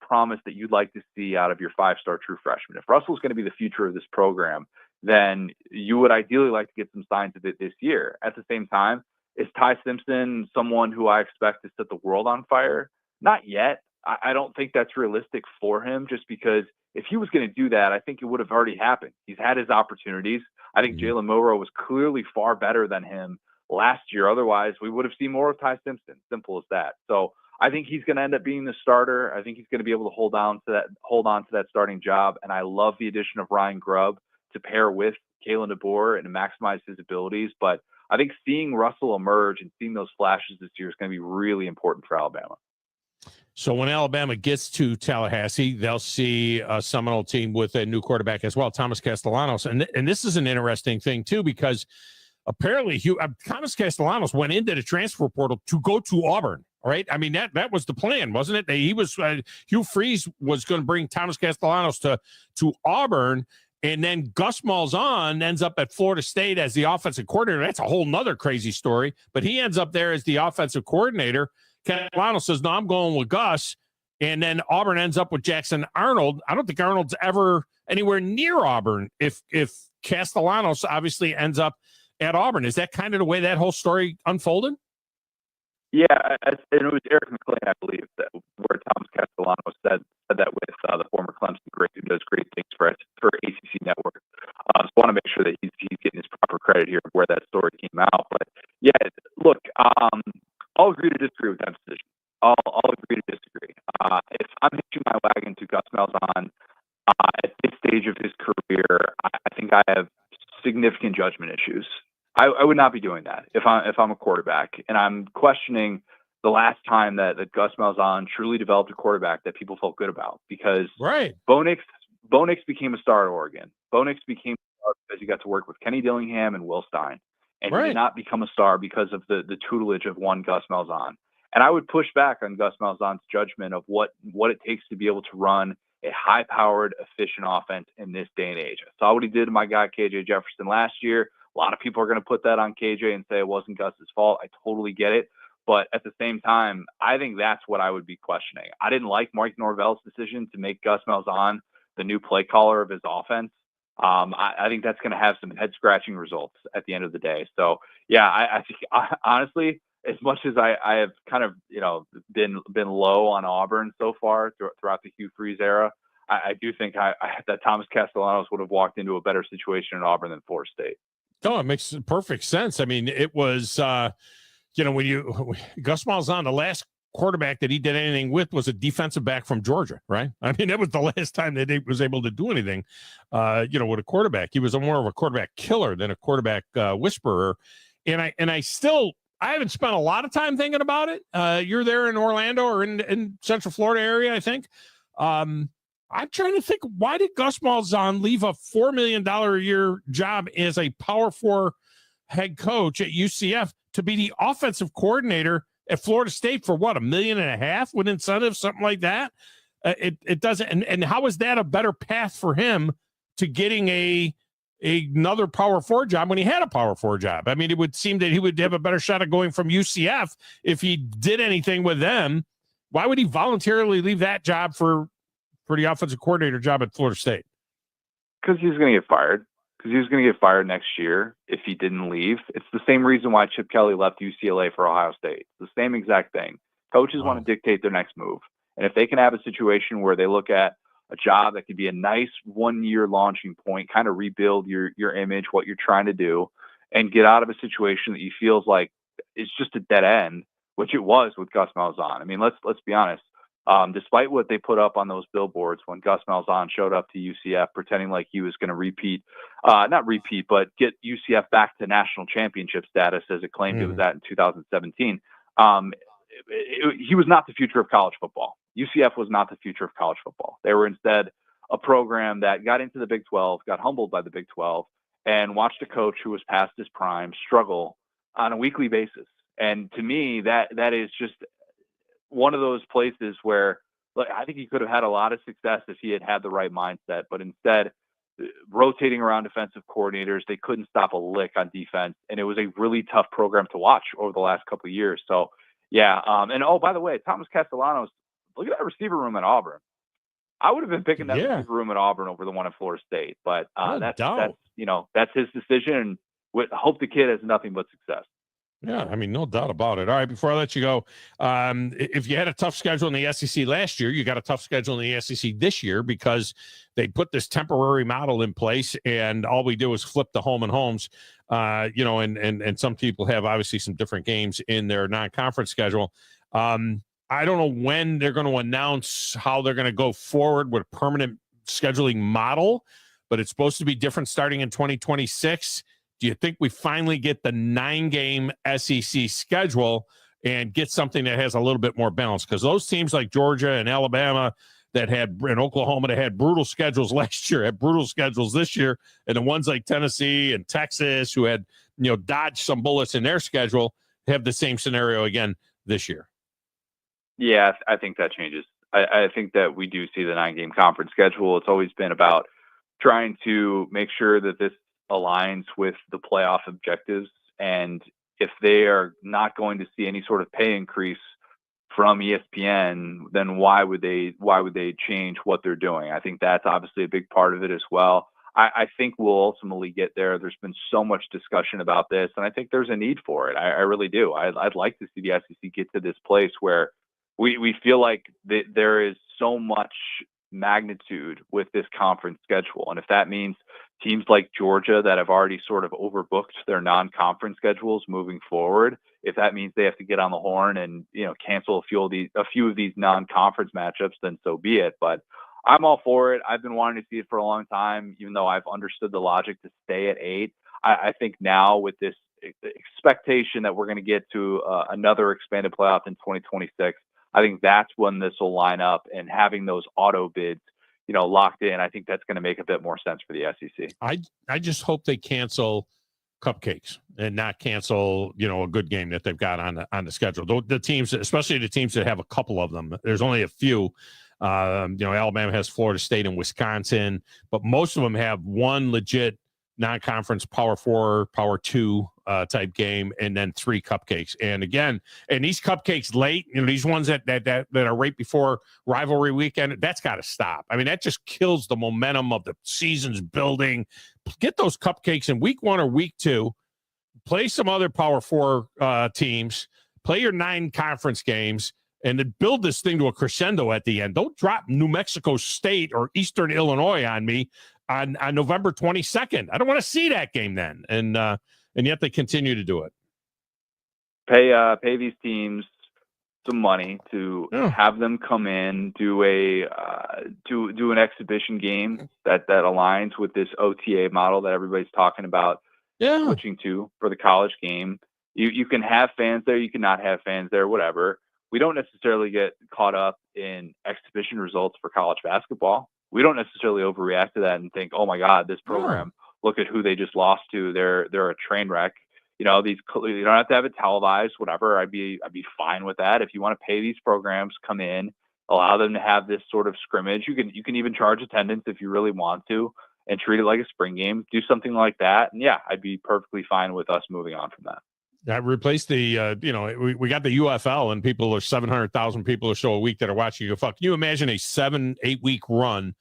promise that you'd like to see out of your 5-star true freshman. If Russell's going to be the future of this program, then you would ideally like to get some signs of it this year. At the same time, is Ty Simpson someone who I expect to set the world on fire? Not yet. I don't think that's realistic for him, just because if he was going to do that, I think it would have already happened. He's had his opportunities. I think Jalen Milroe was clearly far better than him last year. Otherwise, we would have seen more of Ty Simpson. Simple as that. So I think he's going to end up being the starter. I think he's going to be able to hold on to that starting job. And I love the addition of Ryan Grubb to pair with Kalen DeBoer and to maximize his abilities. But I think seeing Russell emerge and seeing those flashes this year is going to be really important for Alabama. So when Alabama gets to Tallahassee, they'll see a Seminole team with a new quarterback as well, Thomas Castellanos. And this is an interesting thing, too, because apparently Thomas Castellanos went into the transfer portal to go to Auburn, right? I mean, that was the plan, wasn't it? He was Hugh Freeze was going to bring Thomas Castellanos to Auburn, and then Gus Malzahn ends up at Florida State as the offensive coordinator. That's a whole nother crazy story, but he ends up there as the offensive coordinator. Castellanos says, no, I'm going with Gus. And then Auburn ends up with Jackson Arnold. I don't think Arnold's ever anywhere near Auburn if Castellanos obviously ends up at Auburn. Is that kind of the way that whole story unfolded? Yeah, and it was Eric McLean, I believe, where Thomas Castellanos said that with the former Clemson great who does great things for ACC Network. So I want to make sure that he's getting his proper credit here where that story came out. But yeah, look, I'll agree to disagree with that decision. I'll agree to disagree. If I'm hitching my wagon to Gus Malzahn at this stage of his career, I think I have significant judgment issues. I would not be doing that if I'm a quarterback, and I'm questioning the last time that Gus Malzahn truly developed a quarterback that people felt good about, because Bo Nix became a star at Oregon. Bo Nix became a star because he got to work with Kenny Dillingham and Will Stein, and he did not become a star because of the tutelage of one Gus Malzahn. And I would push back on Gus Malzahn's judgment of what it takes to be able to run a high-powered, efficient offense in this day and age. I saw what he did to my guy KJ Jefferson last year. A lot of people are going to put that on KJ and say it wasn't Gus's fault. I totally get it. But at the same time, I think that's what I would be questioning. I didn't like Mike Norvell's decision to make Gus Malzahn the new play caller of his offense. I think that's going to have some head-scratching results at the end of the day. So, yeah, I think honestly, as much as I have kind of been low on Auburn so far throughout the Hugh Freeze era, I do think that Thomas Castellanos would have walked into a better situation in Auburn than Florida State. No, it makes perfect sense. I mean, it was, when Gus Malzahn, the last quarterback that he did anything with was a defensive back from Georgia, right? I mean, that was the last time that he was able to do anything, with a quarterback. He was more of a quarterback killer than a quarterback whisperer. And I haven't spent a lot of time thinking about it. You're there in Orlando or in Central Florida area, I think. I'm trying to think, why did Gus Malzahn leave a $4 million a year job as a Power 4 head coach at UCF to be the offensive coordinator at Florida State for what, $1.5 million with incentives, something like that? It doesn't. And how is that a better path for him to getting another Power 4 job when he had a Power 4 job? I mean, it would seem that he would have a better shot of going from UCF if he did anything with them. Why would he voluntarily leave that job for the offensive coordinator job at Florida State? Because he's going to get fired. Because he was going to get fired next year if he didn't leave. It's the same reason why Chip Kelly left UCLA for Ohio State. It's the same exact thing. Coaches want to dictate their next move. And if they can have a situation where they look at a job that could be a nice 1-year launching point, kind of rebuild your image, what you're trying to do, and get out of a situation that you feels like it's just a dead end, which it was with Gus Malzahn. I mean, let's be honest. Despite what they put up on those billboards when Gus Malzahn showed up to UCF pretending like he was going to not repeat, but get UCF back to national championship status as it claimed it was at in 2017. He was not the future of college football. UCF was not the future of college football. They were instead a program that got into the Big 12, got humbled by the Big 12, and watched a coach who was past his prime struggle on a weekly basis. And to me, that is just one of those places where, look, I think he could have had a lot of success if he had the right mindset, but instead rotating around defensive coordinators, they couldn't stop a lick on defense. And it was a really tough program to watch over the last couple of years. So yeah. And by the way, Thomas Castellanos, look at that receiver room at Auburn. I would have been picking that receiver room at Auburn over the one at Florida State, but that's his decision, and hope the kid has nothing but success. Yeah, I mean, no doubt about it. All right, before I let you go, if you had a tough schedule in the SEC last year, you got a tough schedule in the SEC this year because they put this temporary model in place, and all we do is flip the home and homes. And some people have obviously some different games in their non-conference schedule. I don't know when they're going to announce how they're going to go forward with a permanent scheduling model, but it's supposed to be different starting in 2026. Do you think we finally get the 9-game SEC schedule and get something that has a little bit more balance? Because those teams like Georgia and Alabama and Oklahoma that had brutal schedules last year had brutal schedules this year, and the ones like Tennessee and Texas who had dodged some bullets in their schedule have the same scenario again this year. Yeah, I think that changes. I think that we do see the 9-game conference schedule. It's always been about trying to make sure that this aligns with the playoff objectives, and if they are not going to see any sort of pay increase from ESPN, then why would they change what they're doing? I think that's obviously a big part of it as well. I think we'll ultimately get there. There's been so much discussion about this, and I think there's a need for it. I really do. I'd like to see the SEC get to this place where we feel like there is so much magnitude with this conference schedule, and if that means teams like Georgia that have already sort of overbooked their non-conference schedules moving forward, if that means they have to get on the horn and cancel a few of these non-conference matchups, then so be it. But I'm all for it. I've been wanting to see it for a long time, even though I've understood the logic to stay at 8. I think now with this expectation that we're going to get to another expanded playoff in 2026, I think that's when this will line up, and having those auto bids locked in, I think that's going to make a bit more sense for the SEC. I just hope they cancel cupcakes and not cancel, a good game that they've got on the schedule. The teams, especially the teams that have a couple of them, there's only a few. Alabama has Florida State and Wisconsin, but most of them have one legit non-conference Power 4, Power 2 type game, and then 3 cupcakes. And again, these cupcakes late, these ones that are right before rivalry weekend, that's got to stop. I mean, that just kills the momentum of the season's building. Get those cupcakes in week 1 or week 2. Play some other Power 4 teams. Play your 9 conference games, and then build this thing to a crescendo at the end. Don't drop New Mexico State or Eastern Illinois on me on November 22nd. I don't want to see that game then. And yet they continue to do it. Pay these teams some money to have them come in, do an exhibition game that aligns with this OTA model that everybody's talking about switching to for the college game. You can have fans there, you cannot have fans there, whatever. We don't necessarily get caught up in exhibition results for college basketball. we don't necessarily overreact to that and think, oh my God, this program, look at who they just lost to. They're a train wreck. You know, you don't have to have it televised, whatever. I'd be fine with that. If you want to pay these programs, come in, allow them to have this sort of scrimmage. You can even charge attendance if you really want to, and treat it like a spring game. Do something like that, and yeah, I'd be perfectly fine with us moving on from that. That replaced the, we got the UFL, and people are 700,000 people or so a week that are watching you. Can you imagine a 7-8 week run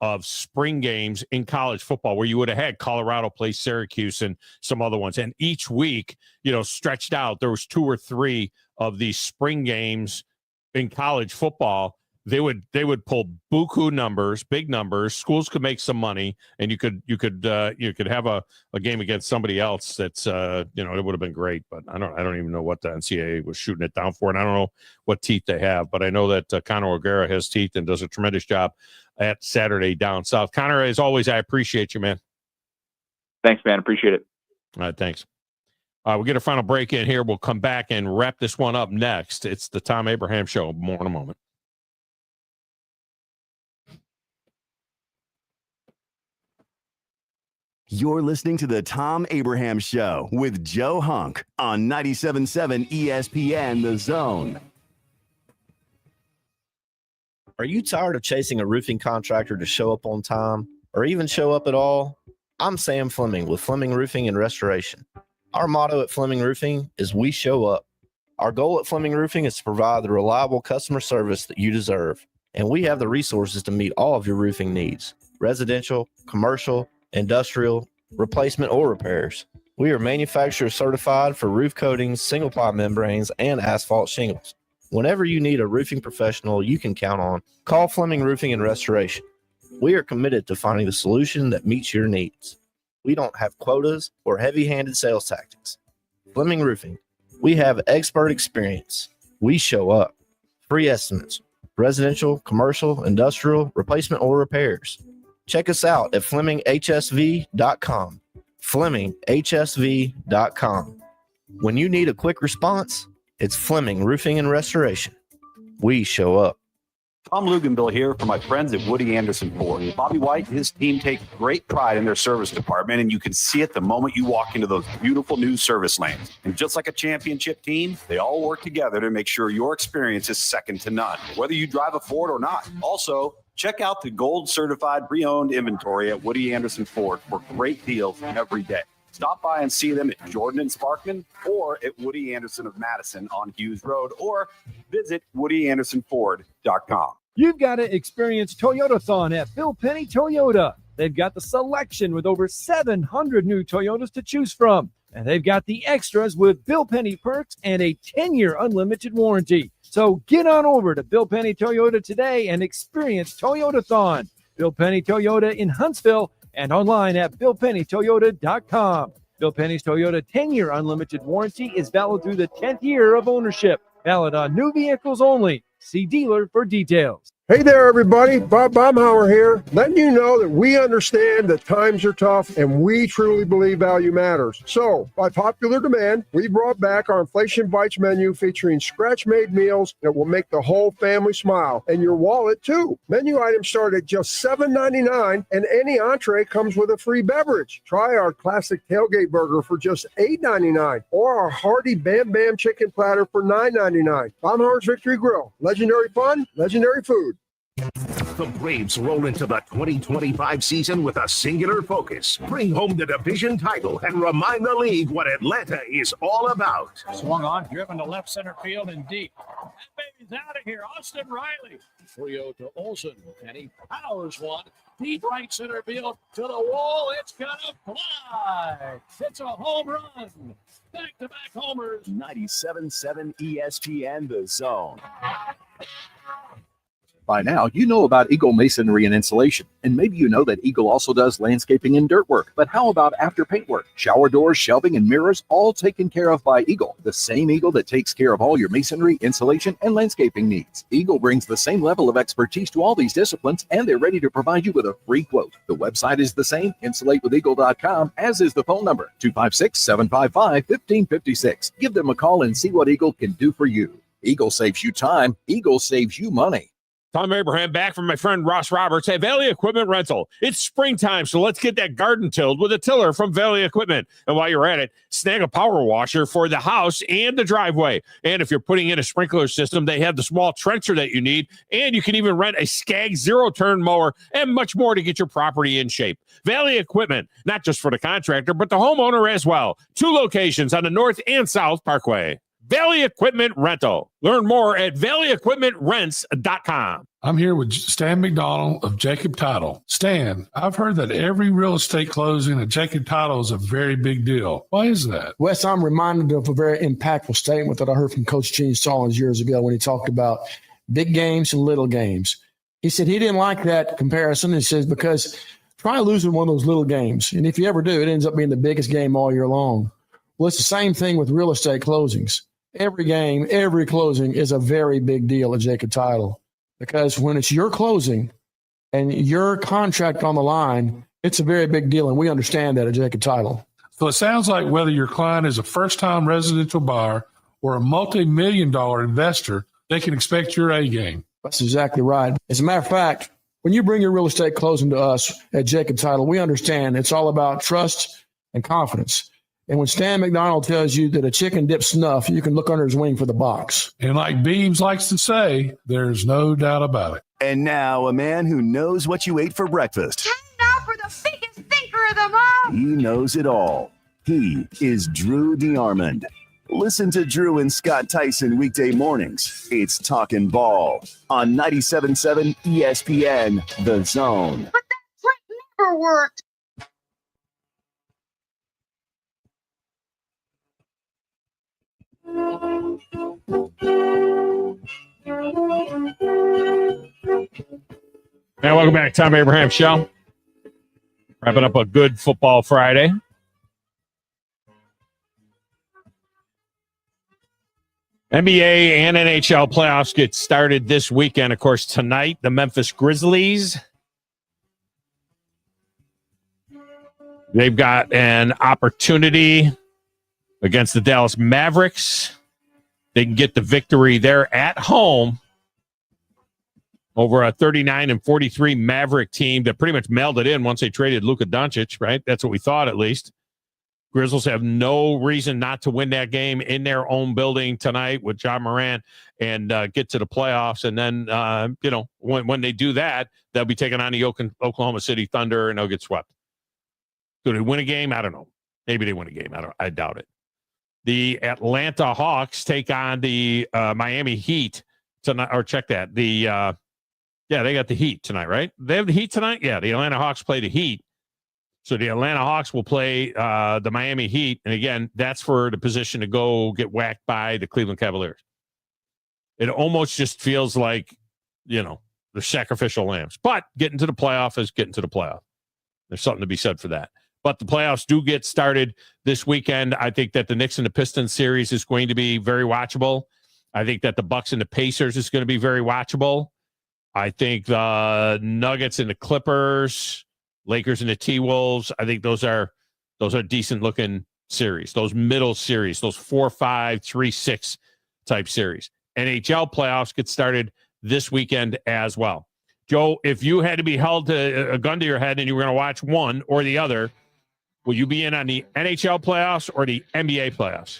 of spring games in college football where you would have had Colorado play Syracuse and some other ones, and each week, stretched out, there was 2 or 3 of these spring games in college football. They would pull buku numbers, big numbers. Schools could make some money, and you could have a game against somebody else. That's it would have been great. But I don't even know what the NCAA was shooting it down for, and I don't know what teeth they have. But I know that Connor O'Gara has teeth and does a tremendous job at Saturday Down South. Connor, as always, I appreciate you, man. Thanks, man. Appreciate it. All right, thanks. We'll get a final break in here. We'll come back and wrap this one up next. It's the Thom Abraham Show. More in a moment. You're listening to the Thom Abraham Show with Joe Hunk on 97.7 ESPN The Zone. Are you tired of chasing a roofing contractor to show up on time or even show up at all? I'm Sam Fleming with Fleming Roofing and Restoration. Our motto at Fleming Roofing is we show up. Our goal at Fleming Roofing is to provide the reliable customer service that you deserve, and we have the resources to meet all of your roofing needs, residential, commercial, industrial, replacement, or repairs. We are manufacturer certified for roof coatings, single ply membranes, and asphalt shingles. Whenever you need a roofing professional you can count on, call Fleming Roofing and Restoration. We are committed to finding the solution that meets your needs. We don't have quotas or heavy-handed sales tactics. Fleming Roofing, we have expert experience. We show up. Free estimates, residential, commercial, industrial, replacement, or repairs. Check us out at FlemingHSV.com. FlemingHSV.com. When you need a quick response, it's Fleming Roofing and Restoration. We show up. Tom Luganville here for my friends at Woody Anderson Ford. Bobby White and his team take great pride in their service department, and you can see it the moment you walk into those beautiful new service lanes. And just like a championship team, they all work together to make sure your experience is second to none, whether you drive a Ford or not. Also, check out the gold certified pre-owned inventory at Woody Anderson Ford for great deals every day. Stop by and see them at Jordan and Sparkman or at Woody Anderson of Madison on Hughes Road, or visit WoodyAndersonFord.com. You've got to experience Toyotathon at Bill Penny Toyota. They've got the selection with over 700 new Toyotas to choose from. And they've got the extras with Bill Penny perks and a 10-year unlimited warranty. So get on over to Bill Penny Toyota today and experience Toyotathon. Bill Penny Toyota in Huntsville and online at BillPennyToyota.com. Bill Penny's Toyota 10-year unlimited warranty is valid through the 10th year of ownership. Valid on new vehicles only. See dealer for details. Hey there, everybody. Bob Baumhauer here, letting you know that we understand that times are tough and we truly believe value matters. So, by popular demand, we brought back our Inflation Bites menu featuring scratch-made meals that will make the whole family smile, and your wallet, too. Menu items start at just $7.99, and any entree comes with a free beverage. Try our classic tailgate burger for just $8.99, or our hearty Bam Bam chicken platter for $9.99. Baumhauer's Victory Grill. Legendary fun, legendary food. The Braves roll into the 2025 season with a singular focus. Bring home the division title and remind the league what Atlanta is all about. Swung on, driven to left center field and deep. That baby's out of here. Austin Riley. 3-0 to Olsen, and he powers one. Deep right center field to the wall. It's gonna fly. It's a home run. Back-to-back homers. 97.7 ESPN The Zone. By now, you know about Eagle Masonry and Insulation, and maybe you know that Eagle also does landscaping and dirt work. But how about after paint work? Shower doors, shelving, and mirrors, all taken care of by Eagle, the same Eagle that takes care of all your masonry, insulation, and landscaping needs. Eagle brings the same level of expertise to all these disciplines, and they're ready to provide you with a free quote. The website is the same, insulatewitheagle.com, as is the phone number, 256-755-1556. Give them a call and see what Eagle can do for you. Eagle saves you time. Eagle saves you money. Thom Abraham back from my friend Ross Roberts at Valley Equipment Rental. It's springtime, so let's get that garden tilled with a tiller from Valley Equipment. And while you're at it, snag a power washer for the house and the driveway. And if you're putting in a sprinkler system, they have the small trencher that you need. And you can even rent a Skag zero-turn mower and much more to get your property in shape. Valley Equipment, not just for the contractor, but the homeowner as well. 2 locations on the North and South Parkway. Valley Equipment Rental. Learn more at valleyequipmentrents.com. I'm here with Stan McDonald of Jacob Title. Stan, I've heard that every real estate closing at Jacob Title is a very big deal. Why is that? Wes, I'm reminded of a very impactful statement that I heard from Coach Gene Stallings years ago when he talked about big games and little games. He said he didn't like that comparison. He says, because try losing one of those little games. And if you ever do, it ends up being the biggest game all year long. Well, it's the same thing with real estate closings. Every game, every closing is a very big deal at Jacob Title, because when it's your closing and your contract on the line, it's a very big deal, and we understand that at Jacob Title. So it sounds like whether your client is a first-time residential buyer or a multi-million-dollar investor, they can expect your A game. That's exactly right. As a matter of fact, when you bring your real estate closing to us at Jacob Title, we understand it's all about trust and confidence. And when Stan McDonald tells you that a chicken dips snuff, you can look under his wing for the box. And like Beams likes to say, there's no doubt about it. And now a man who knows what you ate for breakfast. Now for the biggest thinker of them all. He knows it all. He is Drew DeArmond. Listen to Drew and Scott Tyson weekday mornings. It's Talkin' Ball on 97.7 ESPN, The Zone. But that trick never worked. Now, welcome back, Thom Abraham Show. Wrapping up a good football Friday. NBA and NHL playoffs get started this weekend. Of course, tonight, the Memphis Grizzlies. They've got an opportunity against the Dallas Mavericks. They can get the victory there at home over a 39-43 Maverick team that pretty much mailed it in once they traded Luka Doncic, right? That's what we thought, at least. Grizzlies have no reason not to win that game in their own building tonight with John Morant and get to the playoffs. And then, when they do that, they'll be taking on the Oklahoma City Thunder and they'll get swept. Do they win a game? I don't know. Maybe they win a game. I doubt it. The Atlanta Hawks take on the Miami Heat tonight. Or check that. They got the Heat tonight, right? They have the Heat tonight? Yeah, the Atlanta Hawks play the Heat. So the Atlanta Hawks will play the Miami Heat. And again, that's for the position to go get whacked by the Cleveland Cavaliers. It almost just feels like, the sacrificial lambs. But getting to the playoff is getting to the playoff. There's something to be said for that. But the playoffs do get started this weekend. I think that the Knicks and the Pistons series is going to be very watchable. I think that the Bucks and the Pacers is going to be very watchable. I think the Nuggets and the Clippers, Lakers and the T-Wolves, I think those are decent looking series. Those middle series, those 4-5, 3-6 type series. NHL playoffs get started this weekend as well. Joe, if you had to be held to a gun to your head and you were going to watch one or the other, will you be in on the NHL playoffs or the NBA playoffs?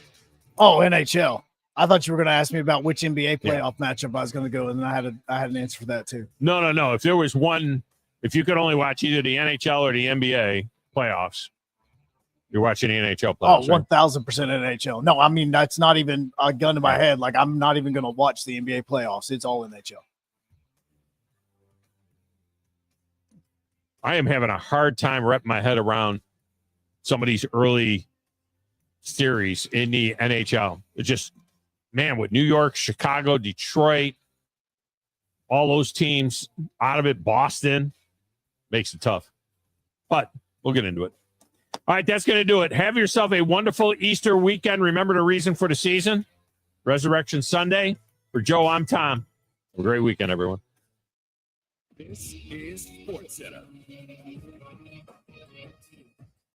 Oh, NHL. I thought you were going to ask me about which NBA playoff matchup I was going to go, and I had an answer for that too. No. If there was one, if you could only watch either the NHL or the NBA playoffs, you're watching the NHL playoffs. Oh, 1,000% NHL. No, I mean, that's not even a gun to my head. Like, I'm not even going to watch the NBA playoffs. It's all NHL. I am having a hard time wrapping my head around some of these early series in the NHL. It's just, man, with New York, Chicago, Detroit, all those teams out of it, Boston, makes it tough. But we'll get into it. All right, that's going to do it. Have yourself a wonderful Easter weekend. Remember the reason for the season, Resurrection Sunday. For Joe, I'm Thom. Have a great weekend, everyone. This is SportsCenter.